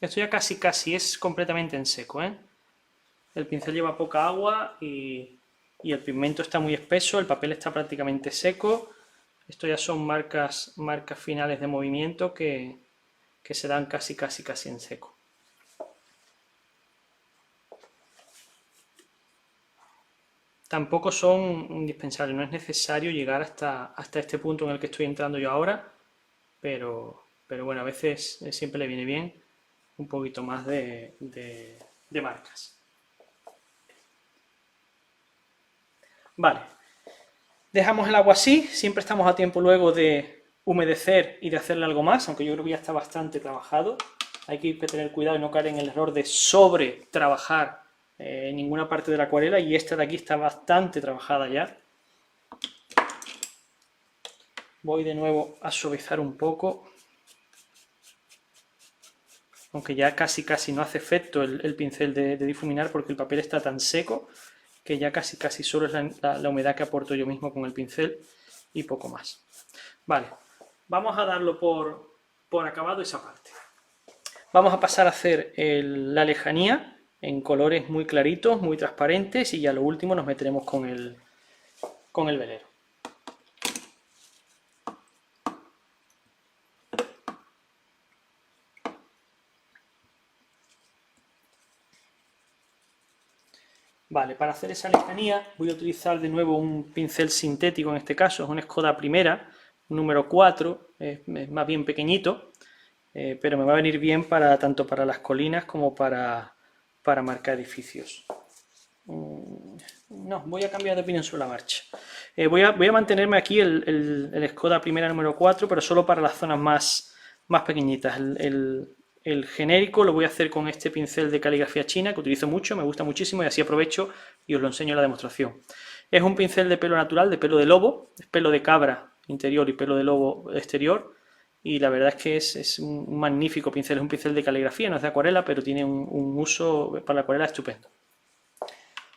Esto ya casi es completamente en seco, ¿eh? El pincel lleva poca agua y el pigmento está muy espeso, el papel está prácticamente seco. Esto ya son marcas finales de movimiento que se dan casi en seco. Tampoco son indispensables, no es necesario llegar hasta este punto en el que estoy entrando yo ahora, pero bueno, a veces siempre le viene bien un poquito más de marcas. Vale, dejamos el agua así, siempre estamos a tiempo luego de humedecer y de hacerle algo más, aunque yo creo que ya está bastante trabajado. Hay que tener cuidado y no caer en el error de sobre trabajar ninguna parte de la acuarela, y esta de aquí está bastante trabajada ya. Voy de nuevo a suavizar un poco, aunque ya casi no hace efecto el pincel de difuminar porque el papel está tan seco que ya casi solo es la humedad que aporto yo mismo con el pincel y poco más. Vale, vamos a darlo por acabado esa parte. Vamos a pasar a hacer la lejanía en colores muy claritos, muy transparentes, y ya lo último nos meteremos con el velero. Vale, para hacer esa lejanía voy a utilizar de nuevo un pincel sintético, en este caso es un Escoda Primera, número 4, es más bien pequeñito, pero me va a venir bien tanto para las colinas como para marcar edificios. No, voy a cambiar de opinión sobre la marcha. Voy a mantenerme aquí el Escoda Primera número 4, pero solo para las zonas más pequeñitas. El genérico lo voy a hacer con este pincel de caligrafía china que utilizo mucho, me gusta muchísimo, y así aprovecho y os lo enseño en la demostración. Es un pincel de pelo natural, de pelo de lobo, es pelo de cabra interior y pelo de lobo exterior, y la verdad es que es un magnífico pincel, es un pincel de caligrafía, no es de acuarela, pero tiene un uso para la acuarela estupendo.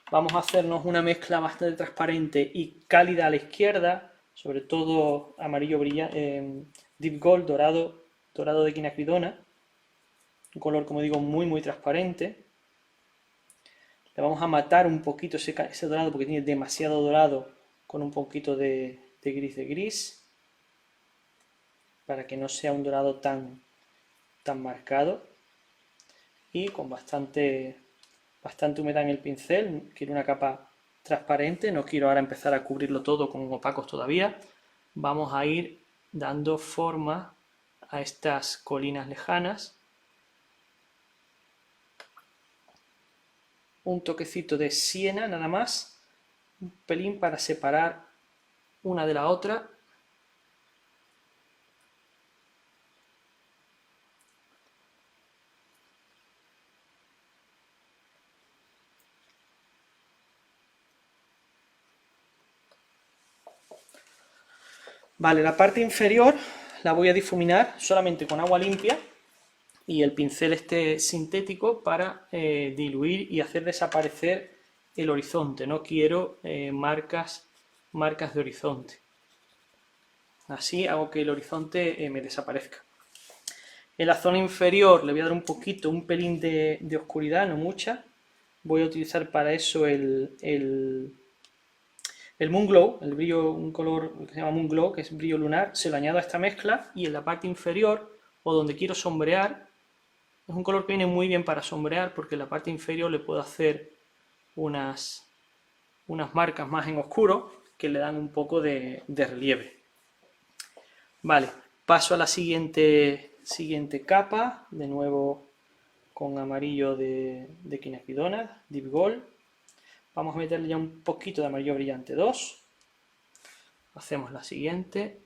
Vamos a hacernos una mezcla bastante transparente y cálida a la izquierda, sobre todo amarillo brillante, deep gold, dorado de quinacridona, un color, como digo, muy transparente. Le vamos a matar un poquito ese dorado porque tiene demasiado dorado con un poquito de gris, para que no sea un dorado tan marcado, y con bastante humedad en el pincel. Quiero una capa transparente, no quiero ahora empezar a cubrirlo todo con opacos todavía. Vamos a ir dando forma a estas colinas lejanas. Un toquecito de siena nada más, un pelín para separar una de la otra. Vale, la parte inferior la voy a difuminar solamente con agua limpia y el pincel este sintético para diluir y hacer desaparecer el horizonte. No quiero marcas de horizonte. Así hago que el horizonte me desaparezca. En la zona inferior le voy a dar un pelín de oscuridad, no mucha. Voy a utilizar para eso el Moon Glow, el brillo, un color que se llama Moon Glow, que es brillo lunar. Se lo añado a esta mezcla y en la parte inferior, o donde quiero sombrear, es un color que viene muy bien para sombrear porque en la parte inferior le puedo hacer unas marcas más en oscuro que le dan un poco de relieve. Vale, paso a la siguiente capa, de nuevo con amarillo de quinacridona, Deep Gold. Vamos a meterle ya un poquito de amarillo brillante 2. Hacemos la siguiente.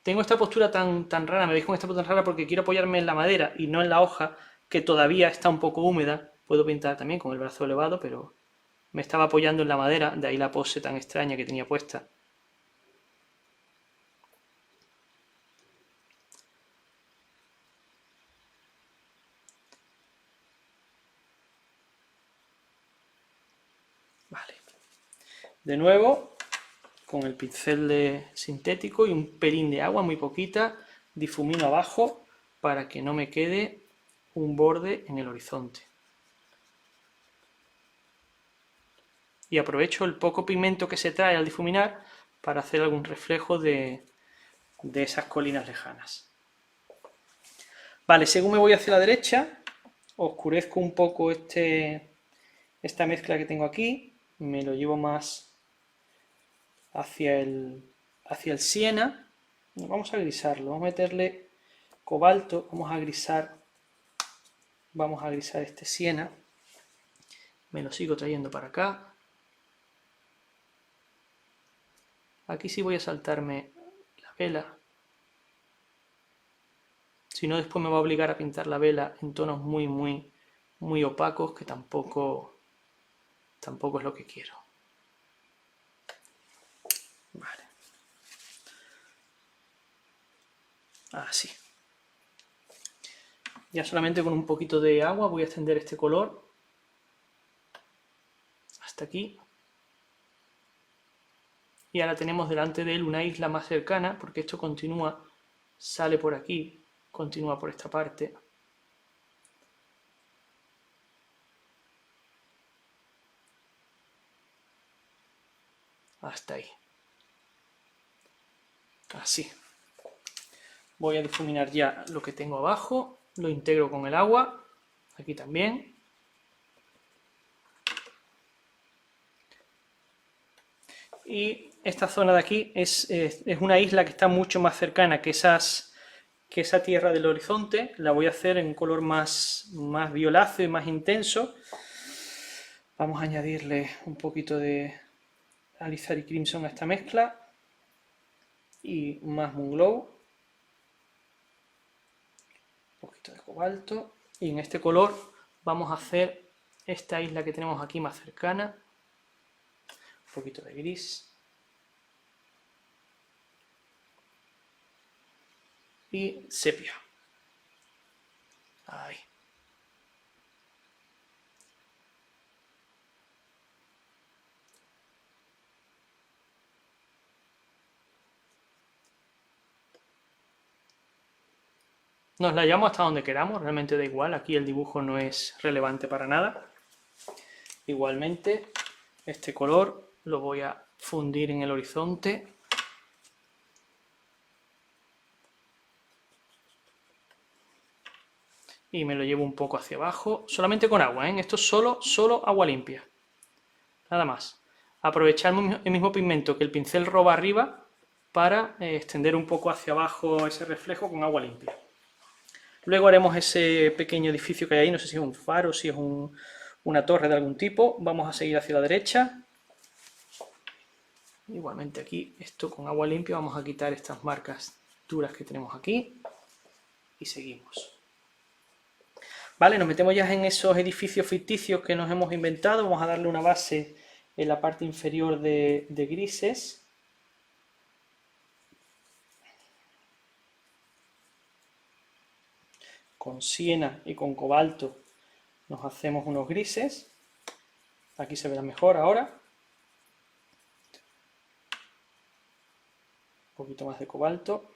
Tengo esta postura tan rara, me veis con esta postura tan rara porque quiero apoyarme en la madera y no en la hoja, que todavía está un poco húmeda. Puedo pintar también con el brazo elevado, pero me estaba apoyando en la madera, de ahí la pose tan extraña que tenía puesta. Vale. De nuevo, con el pincel sintético y un pelín de agua, muy poquita, difumino abajo para que no me quede un borde en el horizonte. Y aprovecho el poco pigmento que se trae al difuminar para hacer algún reflejo de esas colinas lejanas. Vale, según me voy hacia la derecha, oscurezco un poco esta mezcla que tengo aquí, me lo llevo más hacia el siena. Vamos a grisarlo, vamos a meterle cobalto, vamos a grisar este siena. Me lo sigo trayendo para acá. Aquí sí voy a saltarme la vela. Si no, después me va a obligar a pintar la vela en tonos muy opacos, que tampoco es lo que quiero. Vale. Así. Ya solamente con un poquito de agua voy a extender este color hasta aquí. Y ahora tenemos delante de él una isla más cercana, porque esto continúa, sale por aquí, continúa por esta parte. Hasta ahí. Así. Voy a difuminar ya lo que tengo abajo, lo integro con el agua, aquí también. Y esta zona de aquí es una isla que está mucho más cercana que esa tierra del horizonte. La voy a hacer en un color más violáceo y más intenso. Vamos a añadirle un poquito de Alizari Crimson a esta mezcla y más Moon Glow, un poquito de cobalto, y en este color vamos a hacer esta isla que tenemos aquí más cercana, un poquito de gris y sepia. Ahí. Nos la llevamos hasta donde queramos, realmente da igual, aquí el dibujo no es relevante para nada. Igualmente, este color lo voy a fundir en el horizonte. Y me lo llevo un poco hacia abajo, solamente con agua, ¿eh? Esto es solo agua limpia, nada más. Aprovechar el mismo pigmento que el pincel roba arriba para extender un poco hacia abajo ese reflejo con agua limpia. Luego haremos ese pequeño edificio que hay ahí, no sé si es un faro, si es una torre de algún tipo. Vamos a seguir hacia la derecha. Igualmente aquí, esto con agua limpia, vamos a quitar estas marcas duras que tenemos aquí. Y seguimos. Vale, nos metemos ya en esos edificios ficticios que nos hemos inventado. Vamos a darle una base en la parte inferior de grises. Con siena y con cobalto nos hacemos unos grises. Aquí se verá mejor ahora. Un poquito más de cobalto.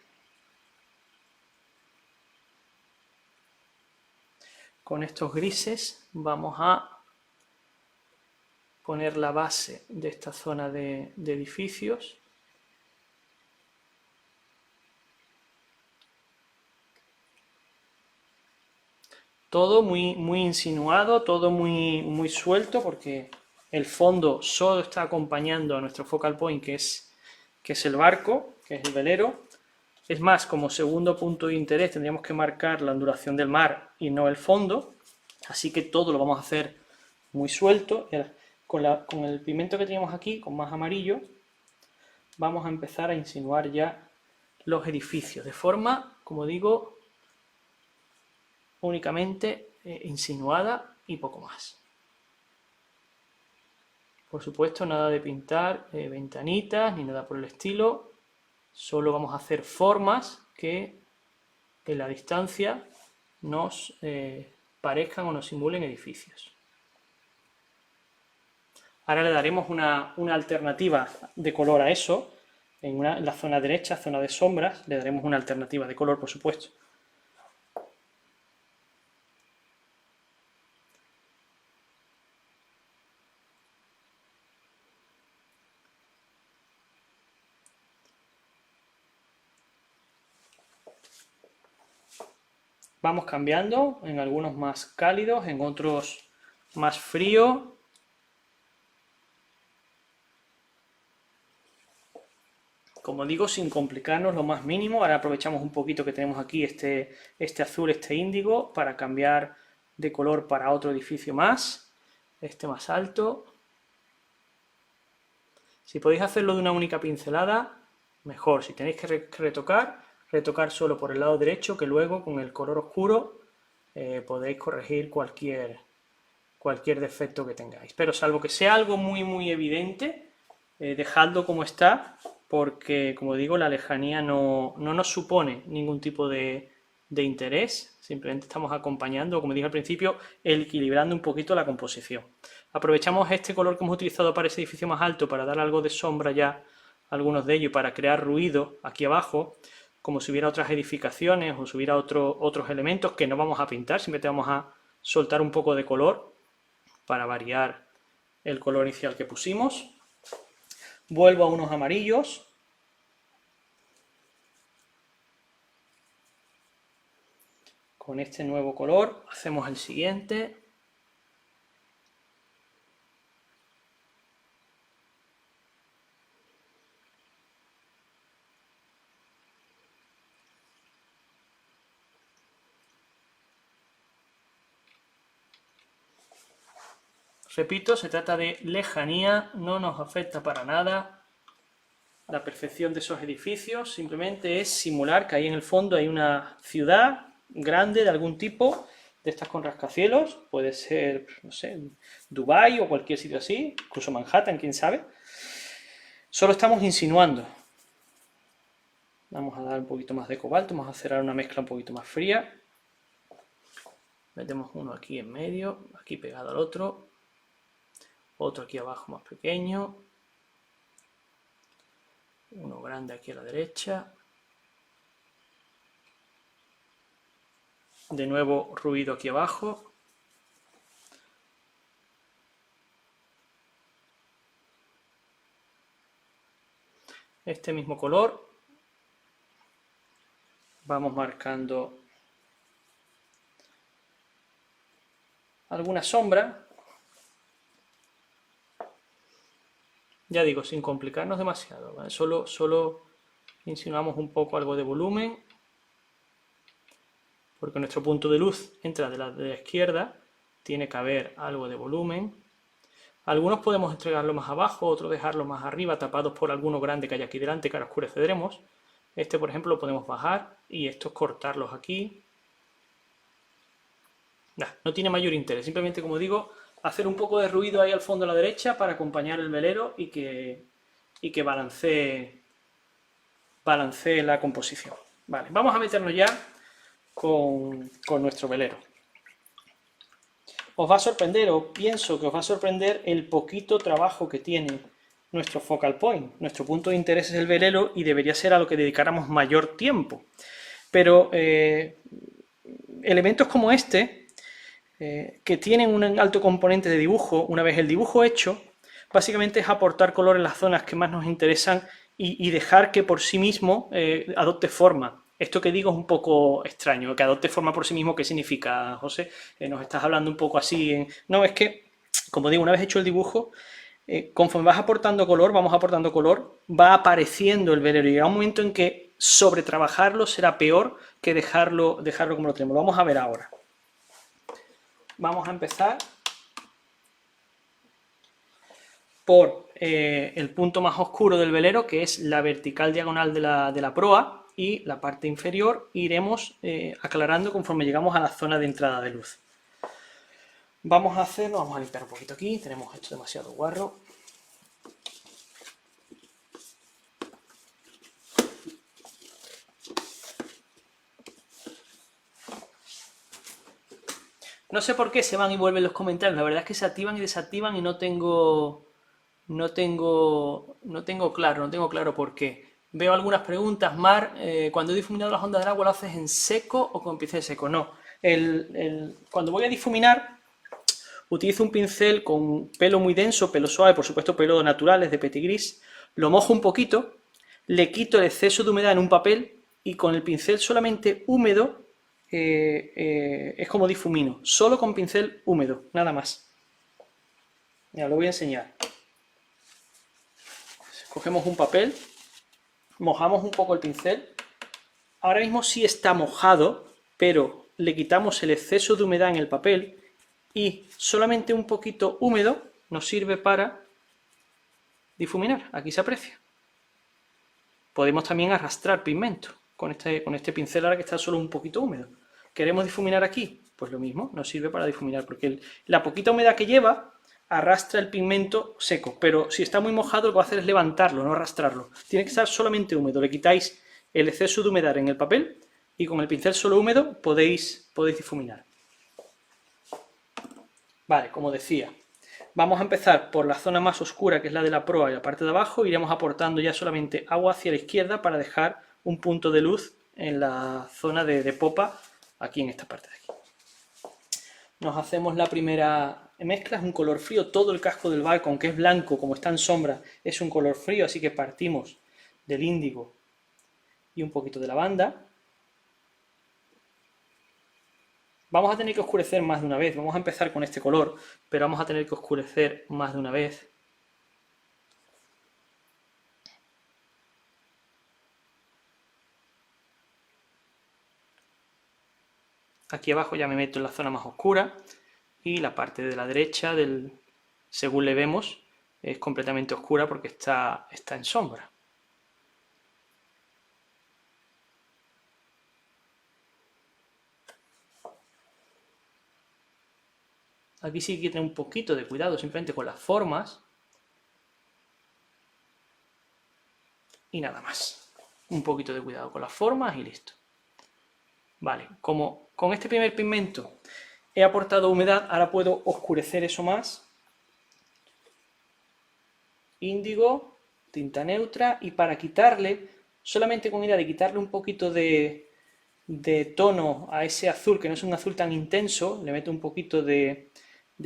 Con estos grises vamos a poner la base de esta zona de edificios. Todo muy insinuado, todo muy suelto, porque el fondo solo está acompañando a nuestro focal point, que es el barco, que es el velero. Es más, como segundo punto de interés tendríamos que marcar la ondulación del mar y no el fondo, así que todo lo vamos a hacer muy suelto. Con el pigmento que tenemos aquí, con más amarillo, vamos a empezar a insinuar ya los edificios, de forma, como digo, únicamente insinuada y poco más. Por supuesto, nada de pintar ventanitas ni nada por el estilo, solo vamos a hacer formas que en la distancia nos parezcan o nos simulen edificios. Ahora le daremos una alternativa de color a eso. En la zona derecha, zona de sombras, le daremos una alternativa de color, por supuesto. Vamos cambiando, en algunos más cálidos, en otros más fríos. Como digo, sin complicarnos lo más mínimo. Ahora aprovechamos un poquito que tenemos aquí este azul, este índigo, para cambiar de color para otro edificio más, este más alto. Si podéis hacerlo de una única pincelada, mejor. Si tenéis que retocar solo por el lado derecho, que luego con el color oscuro podéis corregir cualquier defecto que tengáis. Pero salvo que sea algo muy evidente, dejadlo como está, porque, como digo, la lejanía no nos supone ningún tipo de interés, simplemente estamos acompañando, como dije al principio, equilibrando un poquito la composición. Aprovechamos este color que hemos utilizado para ese edificio más alto para dar algo de sombra ya a algunos de ellos, para crear ruido aquí abajo, como si hubiera otras edificaciones o si hubiera otros elementos que no vamos a pintar, simplemente vamos a soltar un poco de color para variar el color inicial que pusimos. Vuelvo a unos amarillos. Con este nuevo color hacemos el siguiente. Repito, se trata de lejanía, no nos afecta para nada la perfección de esos edificios, simplemente es simular que ahí en el fondo hay una ciudad grande de algún tipo, de estas con rascacielos, puede ser, no sé, Dubái o cualquier sitio así, incluso Manhattan, quién sabe. Solo estamos insinuando. Vamos a dar un poquito más de cobalto, vamos a hacer una mezcla un poquito más fría. Metemos uno aquí en medio, aquí pegado al otro. Otro aquí abajo más pequeño. Uno grande aquí a la derecha. De nuevo ruido aquí abajo. Este mismo color. Vamos marcando alguna sombra. Ya digo, sin complicarnos demasiado, ¿vale? Solo insinuamos un poco algo de volumen, porque nuestro punto de luz entra de la izquierda, tiene que haber algo de volumen. Algunos podemos entregarlo más abajo, otros dejarlo más arriba, tapados por alguno grande que haya aquí delante, que ahora oscureceremos. Este, por ejemplo, lo podemos bajar y estos cortarlos aquí. No tiene mayor interés, simplemente, como digo, hacer un poco de ruido ahí al fondo a la derecha para acompañar el velero y que balancee la composición. Vale, vamos a meternos ya con nuestro velero. Os va a sorprender, o pienso que os va a sorprender el poquito trabajo que tiene nuestro focal point. Nuestro punto de interés es el velero y debería ser a lo que dedicáramos mayor tiempo. Pero elementos como este, que tienen un alto componente de dibujo, una vez el dibujo hecho, básicamente es aportar color en las zonas que más nos interesan y dejar que por sí mismo adopte forma. Esto que digo es un poco extraño, que adopte forma por sí mismo, ¿qué significa, José? Nos estás hablando un poco así. No, es que, como digo, una vez hecho el dibujo, conforme vas aportando color, vamos aportando color, va apareciendo el velero y llega un momento en que sobretrabajarlo será peor que dejarlo como lo tenemos. Lo vamos a ver ahora. Vamos a empezar por el punto más oscuro del velero, que es la vertical diagonal de la proa, y la parte inferior iremos aclarando conforme llegamos a la zona de entrada de luz. Vamos a limpiar un poquito aquí, tenemos esto demasiado guarro. No sé por qué se van y vuelven los comentarios, la verdad es que se activan y desactivan y no tengo claro por qué. Veo algunas preguntas. Mar, cuando he difuminado las ondas del agua, ¿lo haces en seco o con pincel seco? No. Cuando voy a difuminar, utilizo un pincel con pelo muy denso, pelo suave, por supuesto pelo naturales de Petit Gris, lo mojo un poquito, le quito el exceso de humedad en un papel y con el pincel solamente húmedo es como difumino, solo con pincel húmedo, nada más. Ya lo voy a enseñar. Cogemos un papel, mojamos un poco el pincel, ahora mismo sí está mojado, pero le quitamos el exceso de humedad en el papel y solamente un poquito húmedo nos sirve para difuminar, aquí se aprecia. Podemos también arrastrar pigmento con este pincel ahora que está solo un poquito húmedo. ¿Queremos difuminar aquí? Pues lo mismo, nos sirve para difuminar, porque la poquita humedad que lleva arrastra el pigmento seco, pero si está muy mojado lo que va a hacer es levantarlo, no arrastrarlo. Tiene que estar solamente húmedo, le quitáis el exceso de humedad en el papel y con el pincel solo húmedo podéis difuminar. Vale, como decía, vamos a empezar por la zona más oscura, que es la de la proa y la parte de abajo, iremos aportando ya solamente agua hacia la izquierda para dejar un punto de luz en la zona de popa, aquí en esta parte de aquí. Nos hacemos la primera mezcla, es un color frío, todo el casco del barco, aunque es blanco, como está en sombra, es un color frío, así que partimos del índigo y un poquito de lavanda. Vamos a tener que oscurecer más de una vez, vamos a empezar con este color, pero vamos a tener que oscurecer más de una vez. Aquí abajo ya me meto en la zona más oscura y la parte de la derecha, según le vemos, es completamente oscura porque está en sombra. Aquí sí que tener un poquito de cuidado simplemente con las formas. Y nada más. Un poquito de cuidado con las formas y listo. Vale, como con este primer pigmento he aportado humedad, ahora puedo oscurecer eso más. Índigo, tinta neutra, y para quitarle, solamente con idea de quitarle un poquito de de tono a ese azul, que no es un azul tan intenso, le meto un poquito de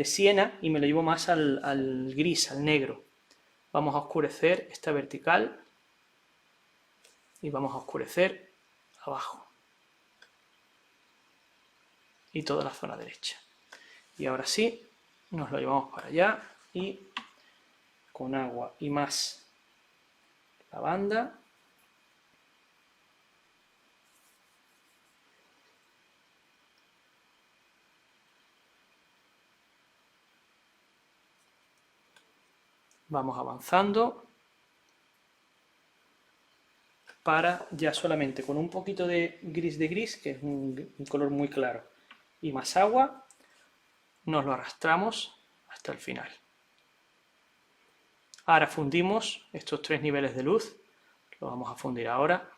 siena y me lo llevo más al gris, al negro. Vamos a oscurecer esta vertical y vamos a oscurecer abajo y toda la zona derecha. Y ahora sí, nos lo llevamos para allá y con agua y más lavanda vamos avanzando para ya solamente con un poquito de gris, que es un color muy claro, y más agua, nos lo arrastramos hasta el final. Ahora fundimos estos 3 niveles de luz, lo vamos a fundir ahora.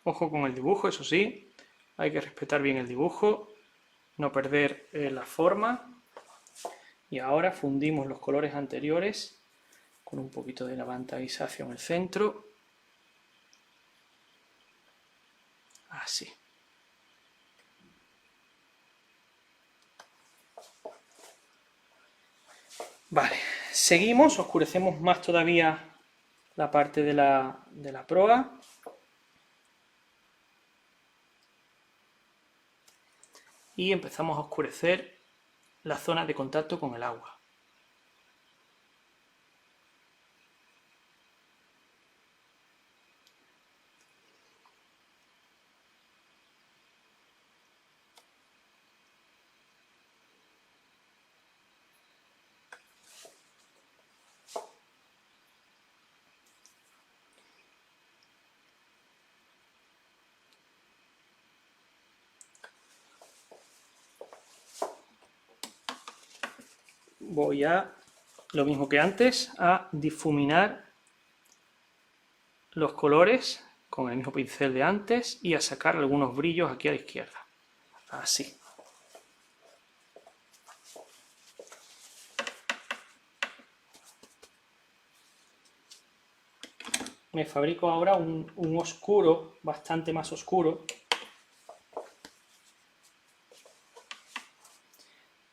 Ojo con el dibujo, eso sí, hay que respetar bien el dibujo, no perder la forma. Y ahora fundimos los colores anteriores con un poquito de lavanda grisáceo en el centro. Así. Vale, seguimos, oscurecemos más todavía la parte de la proa. Y empezamos a oscurecer la zona de contacto con el agua. Voy a, lo mismo que antes, a difuminar los colores con el mismo pincel de antes y a sacar algunos brillos aquí a la izquierda. Así. Me fabrico ahora un oscuro, bastante más oscuro.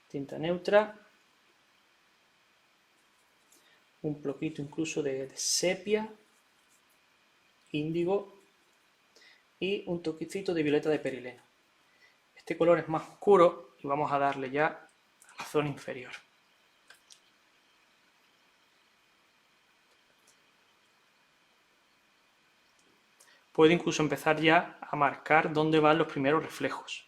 Tinta neutra. Un poquito incluso de sepia, índigo y un toquecito de violeta de perileno. Este color es más oscuro y vamos a darle ya a la zona inferior. Puedo incluso empezar ya a marcar dónde van los primeros reflejos.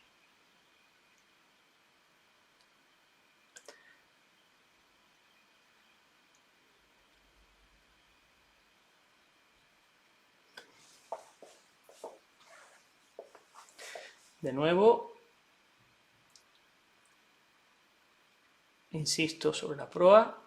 De nuevo, insisto sobre la proa.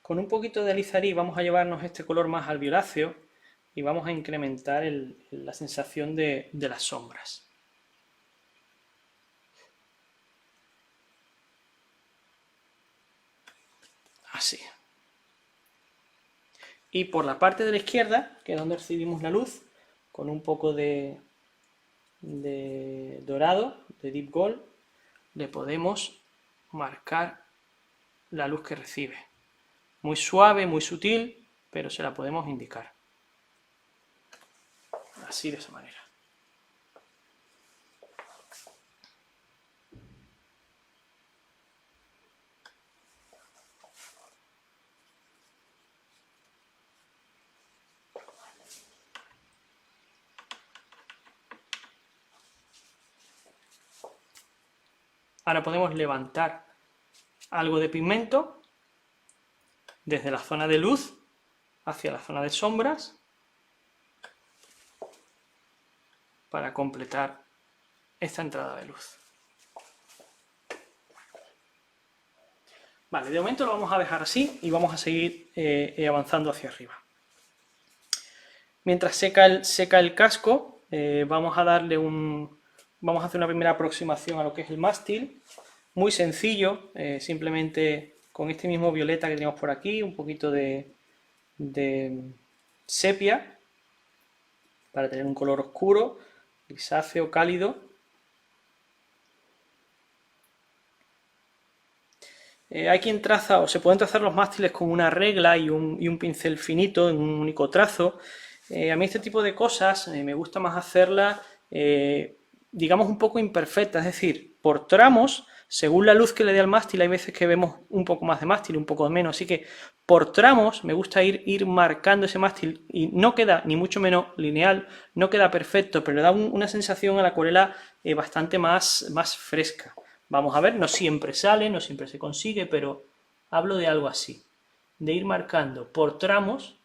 Con un poquito de alizarí vamos a llevarnos este color más al violáceo y vamos a incrementar la sensación de las sombras. Así. Y por la parte de la izquierda, que es donde recibimos la luz, con un poco de dorado, de deep gold, le podemos marcar la luz que recibe. muy suave, muy sutil, pero se la podemos indicar. Así, de esa manera. Ahora podemos levantar algo de pigmento desde la zona de luz hacia la zona de sombras para completar esta entrada de luz. Vale, de momento lo vamos a dejar así y vamos a seguir avanzando hacia arriba. Mientras seca el casco, vamos a hacer una primera aproximación a lo que es el mástil. Muy sencillo, simplemente con este mismo violeta que tenemos por aquí, un poquito de sepia, para tener un color oscuro, grisáceo, cálido. Hay quien traza, o se pueden trazar los mástiles con una regla y un pincel finito en un único trazo. A mí este tipo de cosas me gusta más hacerlas, digamos, un poco imperfectas, es decir, por tramos, según la luz que le dé al mástil, hay veces que vemos un poco más de mástil, un poco menos, así que por tramos me gusta ir marcando ese mástil y no queda ni mucho menos lineal, no queda perfecto, pero le da una sensación a la acuarela bastante más fresca. Vamos a ver, no siempre sale, no siempre se consigue, pero hablo de algo así, de ir marcando por tramos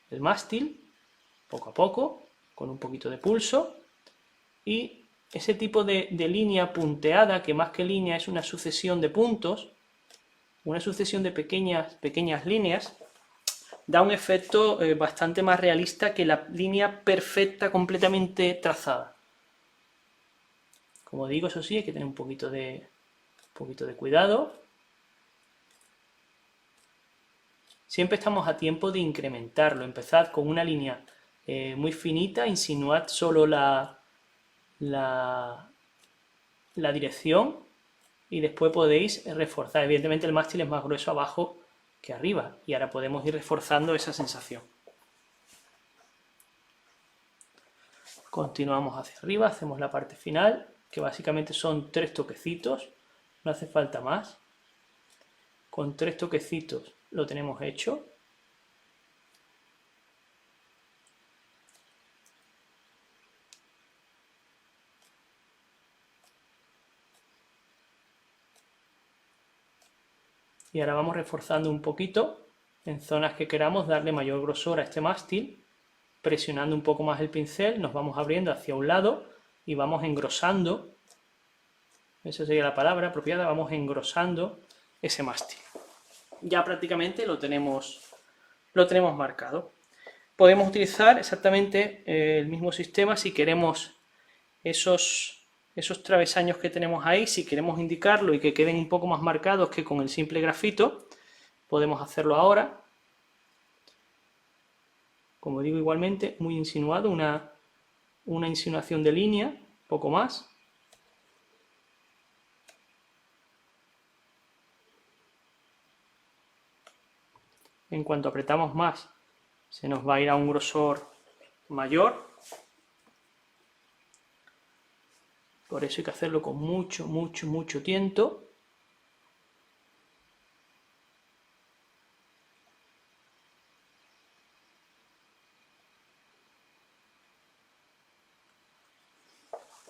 el mástil, poco a poco, con un poquito de pulso, y ese tipo de línea punteada, que más que línea es una sucesión de puntos, una sucesión de pequeñas líneas, da un efecto bastante más realista que la línea perfecta, completamente trazada. Como digo, eso sí, hay que tener un poquito de cuidado. Siempre estamos a tiempo de incrementarlo. Empezad con una línea muy finita, insinuad solo la dirección y después podéis reforzar. Evidentemente el mástil es más grueso abajo que arriba y ahora podemos ir reforzando esa sensación. Continuamos hacia arriba, hacemos la parte final, que básicamente son 3 toquecitos, no hace falta más. Con 3 toquecitos lo tenemos hecho. Y ahora vamos reforzando un poquito en zonas que queramos darle mayor grosor a este mástil, presionando un poco más el pincel, nos vamos abriendo hacia un lado y vamos engrosando, esa sería la palabra apropiada, vamos engrosando ese mástil. Ya prácticamente lo tenemos marcado. Podemos utilizar exactamente el mismo sistema si queremos esos travesaños que tenemos ahí, si queremos indicarlo y que queden un poco más marcados que con el simple grafito, podemos hacerlo ahora. Como digo, igualmente, muy insinuado, una insinuación de línea, poco más. En cuanto apretamos más, se nos va a ir a un grosor mayor. Por eso hay que hacerlo con mucho tiento.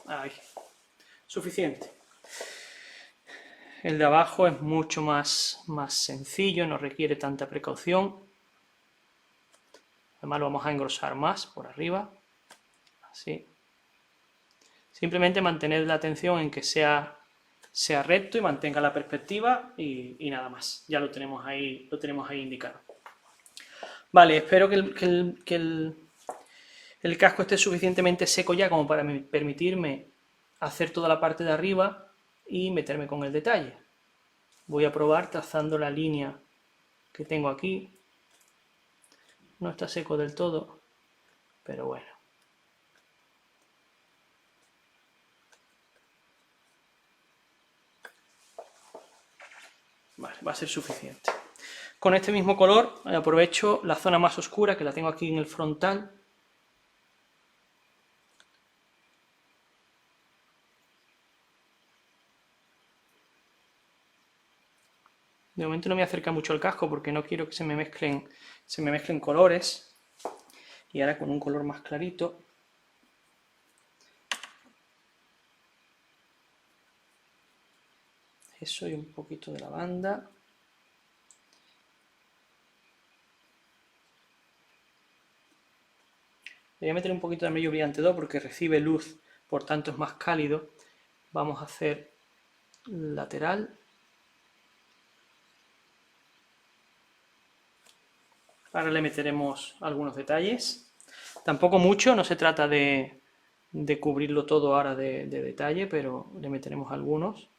Ahí. Suficiente. El de abajo es mucho más sencillo, no requiere tanta precaución. Además lo vamos a engrosar más por arriba. Así. Simplemente mantener la atención en que sea recto y mantenga la perspectiva y nada más. Ya lo tenemos ahí indicado. Vale, espero que el casco esté suficientemente seco ya como para permitirme hacer toda la parte de arriba y meterme con el detalle. Voy a probar trazando la línea que tengo aquí. No está seco del todo, pero bueno. Vale, va a ser suficiente. Con este mismo color aprovecho la zona más oscura, que la tengo aquí en el frontal. De momento no me acerca mucho el casco porque no quiero que se me mezclen colores. Y ahora con un color más clarito. Eso y un poquito de lavanda. Le voy a meter un poquito de amarillo brillante 2 porque recibe luz, por tanto es más cálido. Vamos a hacer lateral. Ahora le meteremos algunos detalles. Tampoco mucho, no se trata de cubrirlo todo ahora de detalle, pero le meteremos algunos.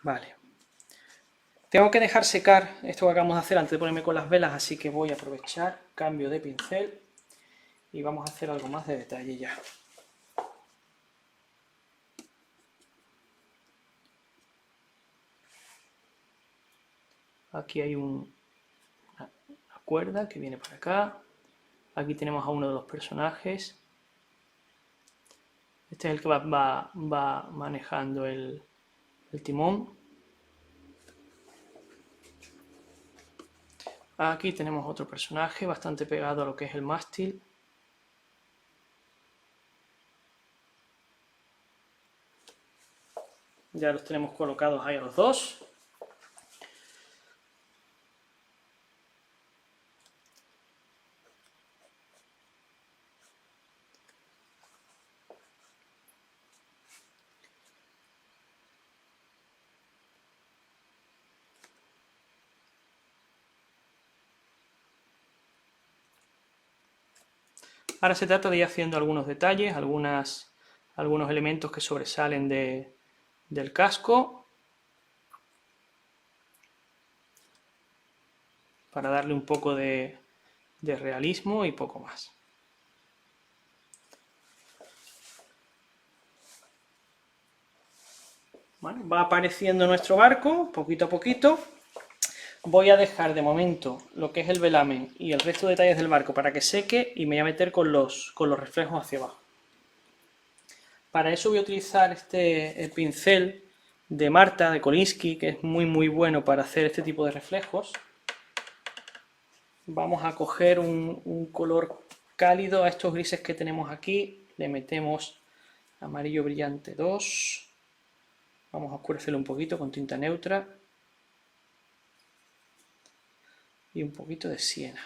Vale. Tengo que dejar secar esto que acabamos de hacer antes de ponerme con las velas, así que voy a aprovechar, cambio de pincel y vamos a hacer algo más de detalle ya. Aquí hay una cuerda que viene para acá. Aquí tenemos a uno de los personajes. Este es el que va manejando el timón. Aquí tenemos otro personaje bastante pegado a lo que es el mástil. Ya los tenemos colocados ahí a los dos. Ahora se trata de ir haciendo algunos detalles, algunos elementos que sobresalen del casco, para darle un poco de realismo y poco más. Bueno, va apareciendo nuestro barco poquito a poquito. Voy a dejar de momento lo que es el velamen y el resto de detalles del barco para que seque y me voy a meter con los reflejos hacia abajo. Para eso voy a utilizar este pincel de Marta, de Kolinsky, que es muy bueno para hacer este tipo de reflejos. Vamos a coger un color cálido a estos grises que tenemos aquí, le metemos amarillo brillante 2, vamos a oscurecerlo un poquito con tinta neutra y un poquito de siena.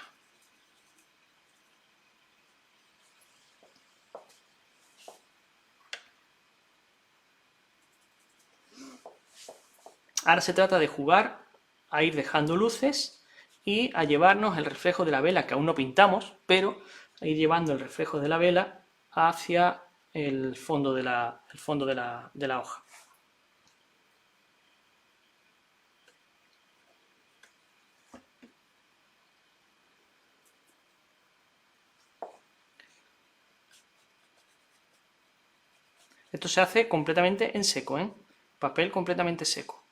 Ahora se trata de jugar a ir dejando luces y a llevarnos el reflejo de la vela, que aún no pintamos, pero a ir llevando el reflejo de la vela hacia el fondo de la hoja. Esto se hace completamente en seco, ¿eh? Papel completamente seco.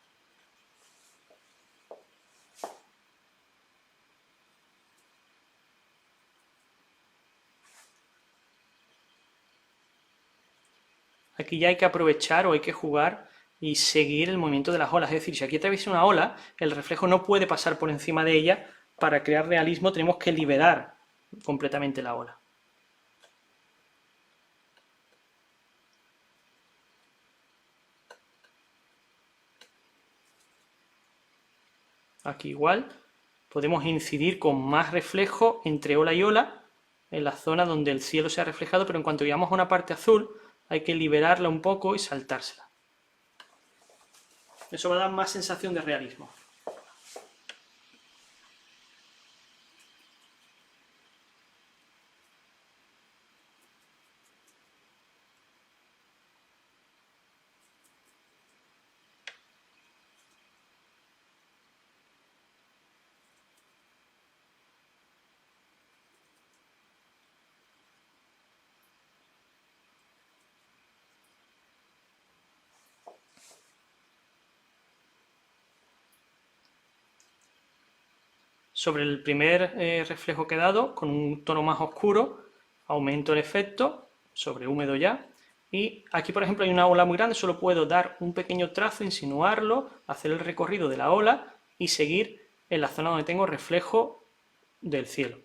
Aquí ya hay que aprovechar o hay que jugar y seguir el movimiento de las olas. Es decir, si aquí atraviesa una ola, el reflejo no puede pasar por encima de ella. Para crear realismo tenemos que liberar completamente la ola. Aquí igual podemos incidir con más reflejo entre ola y ola en la zona donde el cielo se ha reflejado, pero en cuanto llegamos a una parte azul hay que liberarla un poco y saltársela. Eso va a dar más sensación de realismo. sobre el primer reflejo que he dado, con un tono más oscuro, aumento el efecto, sobre húmedo ya, y aquí por ejemplo hay una ola muy grande, solo puedo dar un pequeño trazo, insinuarlo, hacer el recorrido de la ola y seguir en la zona donde tengo reflejo del cielo.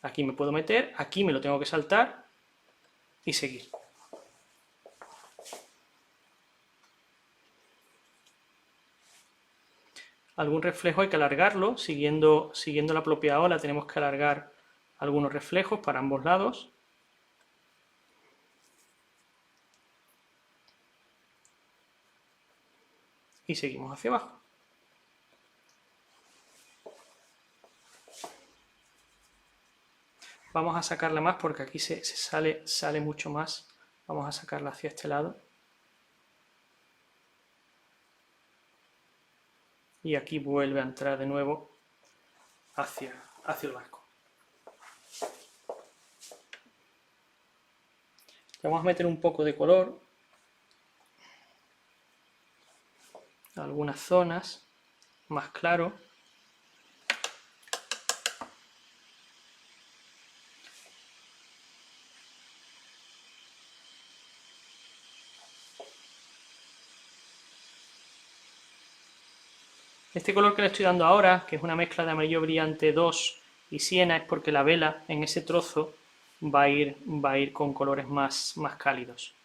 Aquí me puedo meter, aquí me lo tengo que saltar y seguir. Algún reflejo hay que alargarlo, siguiendo la propia ola tenemos que alargar algunos reflejos para ambos lados. Y seguimos hacia abajo. Vamos a sacarla más porque aquí se sale mucho más. Vamos a sacarla hacia este lado. Y aquí vuelve a entrar de nuevo hacia el barco. Vamos a meter un poco de color. Algunas zonas más claro. Este color que le estoy dando ahora, que es una mezcla de amarillo brillante 2 y siena, es porque la vela en ese trozo va a ir con colores más cálidos.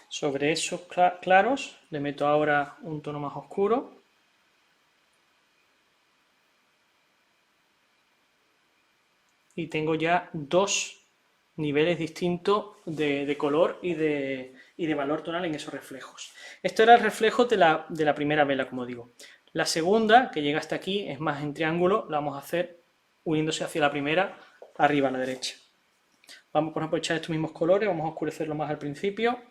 Sobre esos claros le meto ahora un tono más oscuro. Y tengo ya dos niveles distintos de color y de valor tonal en esos reflejos. Esto era el reflejo de la primera vela, como digo. La segunda, que llega hasta aquí, es más en triángulo, la vamos a hacer uniéndose hacia la primera, arriba a la derecha. Vamos por aprovechar estos mismos colores, vamos a oscurecerlo más al principio.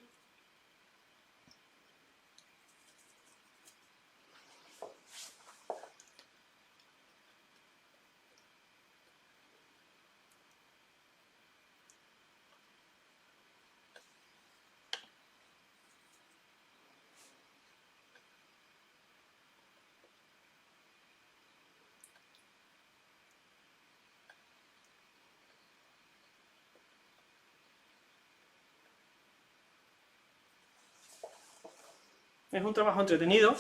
Es un trabajo entretenido,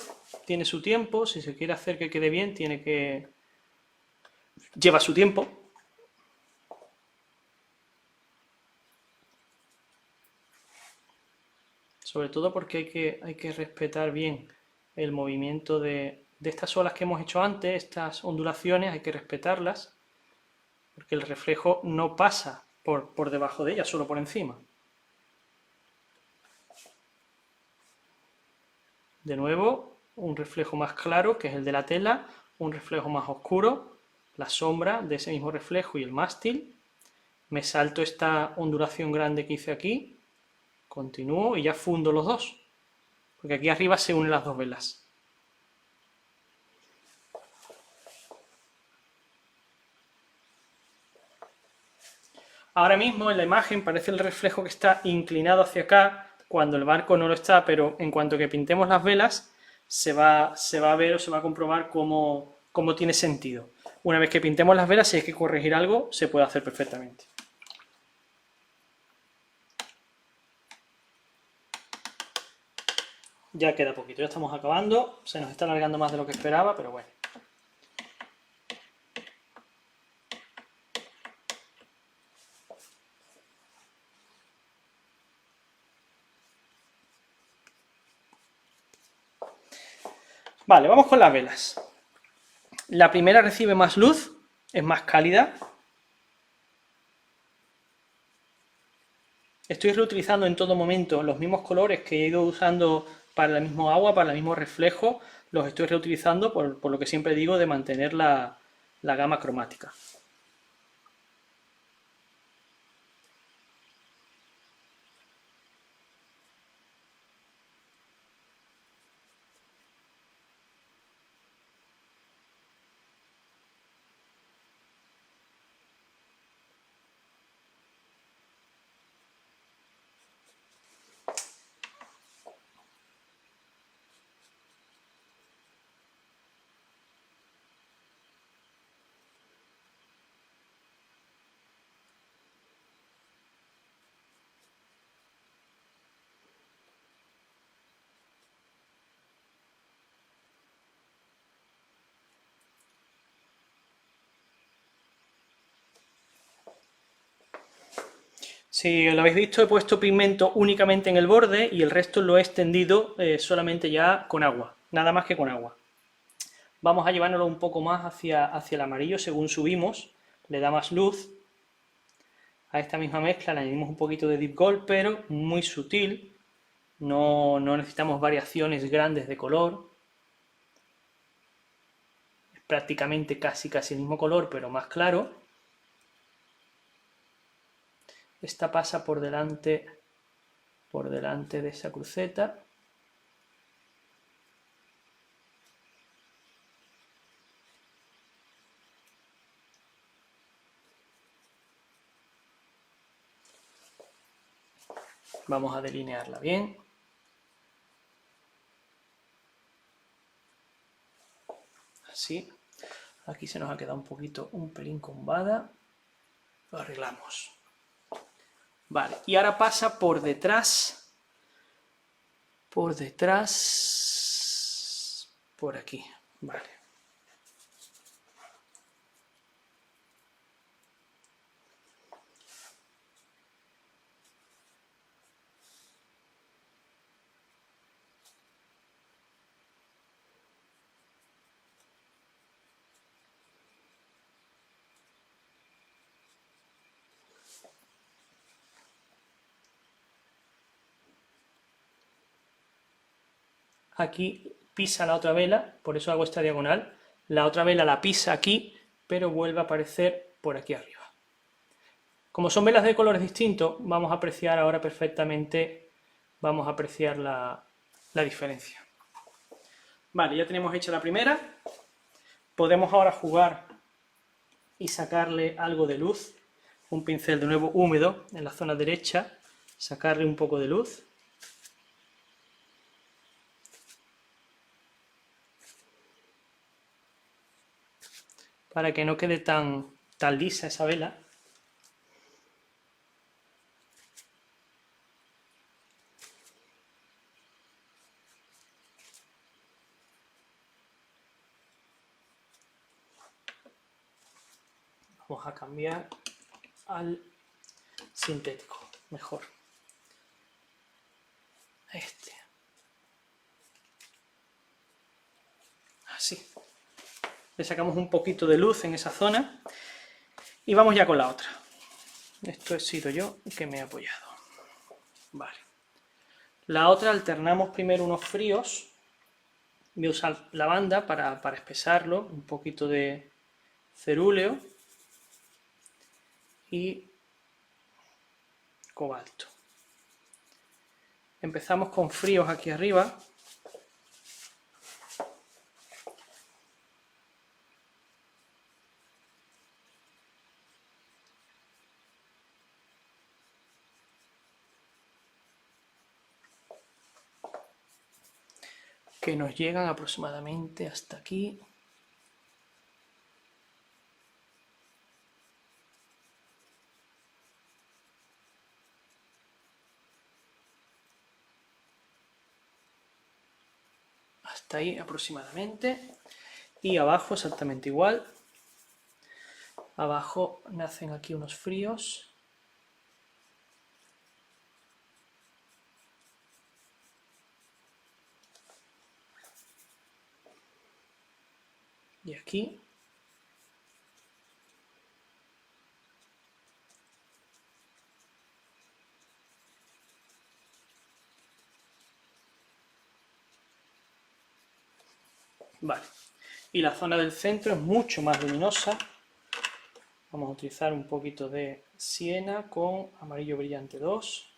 tiene su tiempo, si se quiere hacer que quede bien, lleva su tiempo. Sobre todo porque hay que respetar bien el movimiento de estas olas que hemos hecho antes, estas ondulaciones, hay que respetarlas, porque el reflejo no pasa por debajo de ellas, solo por encima. De nuevo, un reflejo más claro, que es el de la tela, un reflejo más oscuro, la sombra de ese mismo reflejo y el mástil. Me salto esta ondulación grande que hice aquí, continúo y ya fundo los dos, porque aquí arriba se unen las dos velas. Ahora mismo en la imagen parece el reflejo que está inclinado hacia acá, cuando el barco no lo está, pero en cuanto que pintemos las velas, se va a ver o se va a comprobar cómo tiene sentido. Una vez que pintemos las velas, si hay que corregir algo, se puede hacer perfectamente. Ya queda poquito, ya estamos acabando, se nos está alargando más de lo que esperaba, pero bueno. Vale, vamos con las velas. La primera recibe más luz, es más cálida. Estoy reutilizando en todo momento los mismos colores que he ido usando para el mismo agua, para el mismo reflejo, los estoy reutilizando por lo que siempre digo de mantener la gama cromática. Si lo habéis visto, he puesto pigmento únicamente en el borde y el resto lo he extendido solamente ya con agua, nada más que con agua. Vamos a llevárnoslo un poco más hacia el amarillo según subimos, le da más luz. A esta misma mezcla le añadimos un poquito de Deep Gold, pero muy sutil, no necesitamos variaciones grandes de color. Es prácticamente casi el mismo color, pero más claro. Esta pasa por delante de esa cruceta. Vamos a delinearla bien. Así. Aquí se nos ha quedado un pelín combada. Lo arreglamos. Vale, y ahora pasa por detrás, por aquí, vale. Aquí pisa la otra vela, por eso hago esta diagonal. La otra vela la pisa aquí, pero vuelve a aparecer por aquí arriba. Como son velas de colores distintos, vamos a apreciar ahora perfectamente, vamos a apreciar la diferencia. Vale, ya tenemos hecha la primera. Podemos ahora jugar y sacarle algo de luz. Un pincel de nuevo húmedo en la zona derecha, sacarle un poco de luz. Para que no quede tan lisa esa vela. Vamos a cambiar al sintético, mejor. Este. Así. Le sacamos un poquito de luz en esa zona. Y vamos ya con la otra. Esto he sido yo que me he apoyado. Vale. La otra alternamos primero unos fríos. Voy a usar lavanda para espesarlo, un poquito de cerúleo y cobalto. Empezamos con fríos aquí arriba. Que nos llegan aproximadamente hasta aquí. Hasta ahí aproximadamente. Y abajo exactamente igual. Abajo nacen aquí unos fríos. Y aquí. Vale. Y la zona del centro es mucho más luminosa. Vamos a utilizar un poquito de siena con amarillo brillante 2.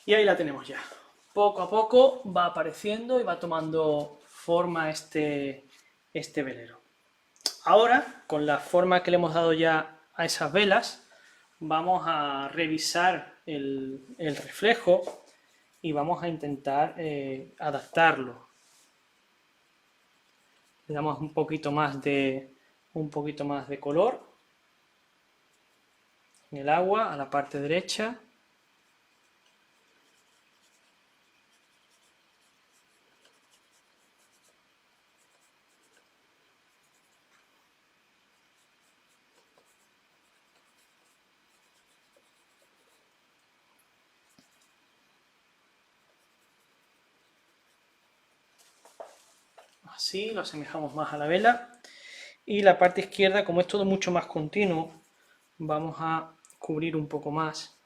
Y ahí la tenemos ya. Poco a poco va apareciendo y va tomando forma este velero. Ahora, con la forma que le hemos dado ya a esas velas, vamos a revisar el reflejo y vamos a intentar adaptarlo. Le damos un poquito más de color en el agua, a la parte derecha. Así lo asemejamos más a la vela. Y la parte izquierda, como es todo mucho más continuo, vamos a cubrir un poco más.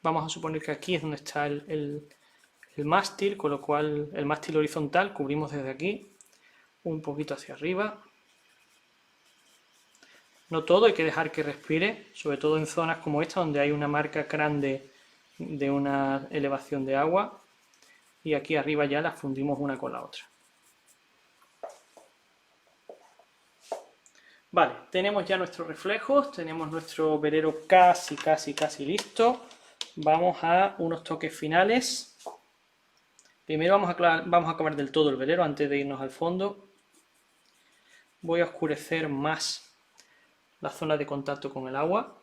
Vamos a suponer que aquí es donde está el mástil, con lo cual el mástil horizontal cubrimos desde aquí, un poquito hacia arriba. No todo, hay que dejar que respire, sobre todo en zonas como esta, donde hay una marca grande de una elevación de agua. Y aquí arriba ya las fundimos una con la otra. Vale, tenemos ya nuestros reflejos, tenemos nuestro velero casi listo. Vamos a unos toques finales. Primero vamos a acabar del todo el velero antes de irnos al fondo. Voy a oscurecer más la zona de contacto con el agua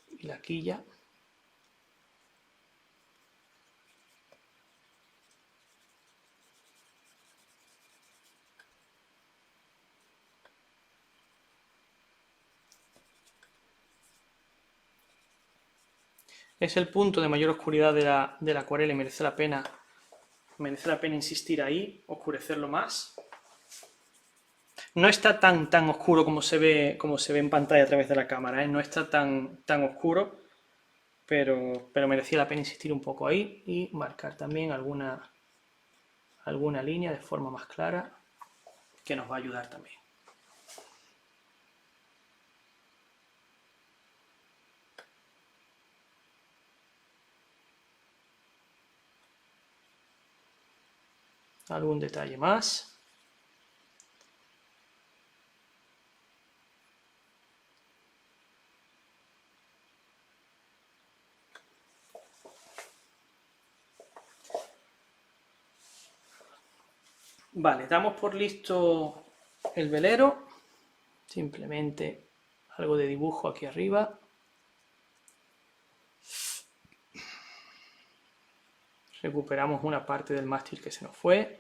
y la quilla. Es el punto de mayor oscuridad de la acuarela y merece la pena insistir ahí, oscurecerlo más. No está tan oscuro como se ve en pantalla a través de la cámara, ¿eh? No está tan oscuro, pero merecía la pena insistir un poco ahí y marcar también alguna línea de forma más clara que nos va a ayudar también. Algún detalle más. Vale, damos por listo el velero. Simplemente algo de dibujo aquí arriba. Recuperamos una parte del mástil que se nos fue.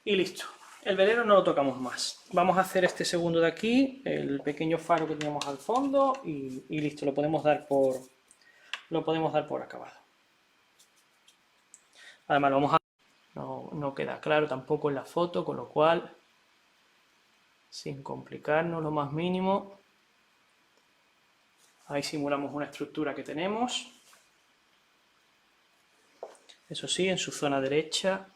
Y listo. El velero no lo tocamos más. Vamos a hacer este segundo de aquí, el pequeño faro que tenemos al fondo y listo, lo podemos dar por acabado. Además lo vamos a... No queda claro tampoco en la foto, con lo cual, sin complicarnos lo más mínimo, ahí simulamos una estructura que tenemos. Eso sí, en su zona derecha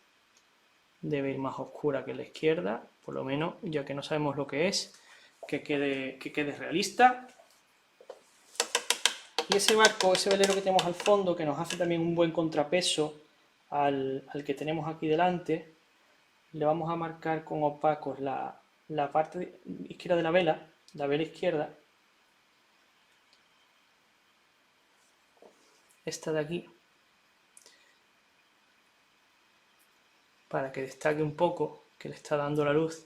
debe ir más oscura que la izquierda, por lo menos, ya que no sabemos lo que es, que quede realista. Y ese barco, ese velero que tenemos al fondo, que nos hace también un buen contrapeso al que tenemos aquí delante, le vamos a marcar con opacos la parte izquierda de la vela izquierda, esta de aquí, para que destaque un poco que le está dando la luz.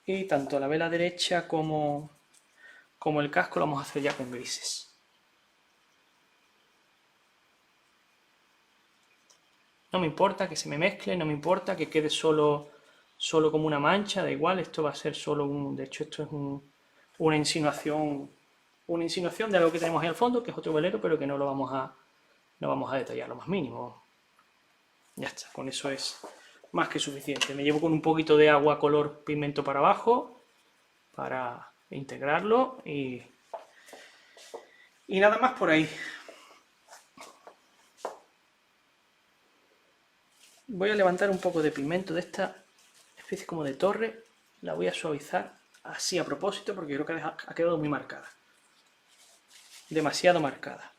Y tanto la vela derecha como el casco lo vamos a hacer ya con grises. No me importa que se me mezcle, no me importa que quede solo como una mancha, da igual, esto va a ser solo de hecho esto es una insinuación de algo que tenemos ahí al fondo, que es otro velero, pero que no lo vamos no vamos a detallar lo más mínimo. Ya está, con eso es más que suficiente. Me llevo con un poquito de agua color pigmento para abajo, para integrarlo y nada más por ahí. Voy a levantar un poco de pigmento de esta especie como de torre, la voy a suavizar así a propósito porque creo que ha quedado muy marcada. Demasiado marcada.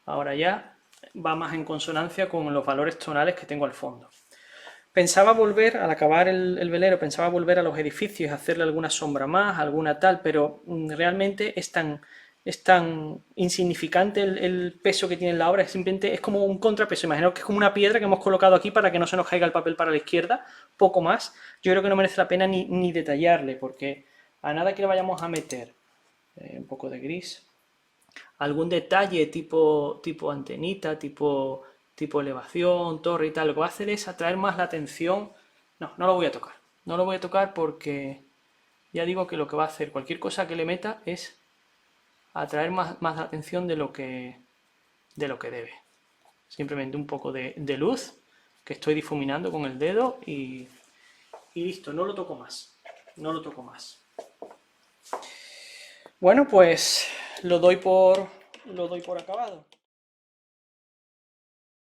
Ahora ya va más en consonancia con los valores tonales que tengo al fondo. Pensaba volver, al acabar el velero, pensaba volver a los edificios, hacerle alguna sombra más, alguna tal, pero realmente es tan insignificante el peso que tiene la obra, simplemente es como un contrapeso. Imaginaos que es como una piedra que hemos colocado aquí para que no se nos caiga el papel para la izquierda, poco más. Yo creo que no merece la pena ni detallarle, porque a nada que le vayamos a meter un poco de gris, algún detalle tipo antenita, tipo elevación, torre y tal, lo que va a hacer es atraer más la atención. No lo voy a tocar. No lo voy a tocar porque ya digo que lo que va a hacer cualquier cosa que le meta es atraer más la atención de lo que debe. Simplemente un poco de luz que estoy difuminando con el dedo y listo, no lo toco más. No lo toco más. Bueno, pues lo doy por acabado.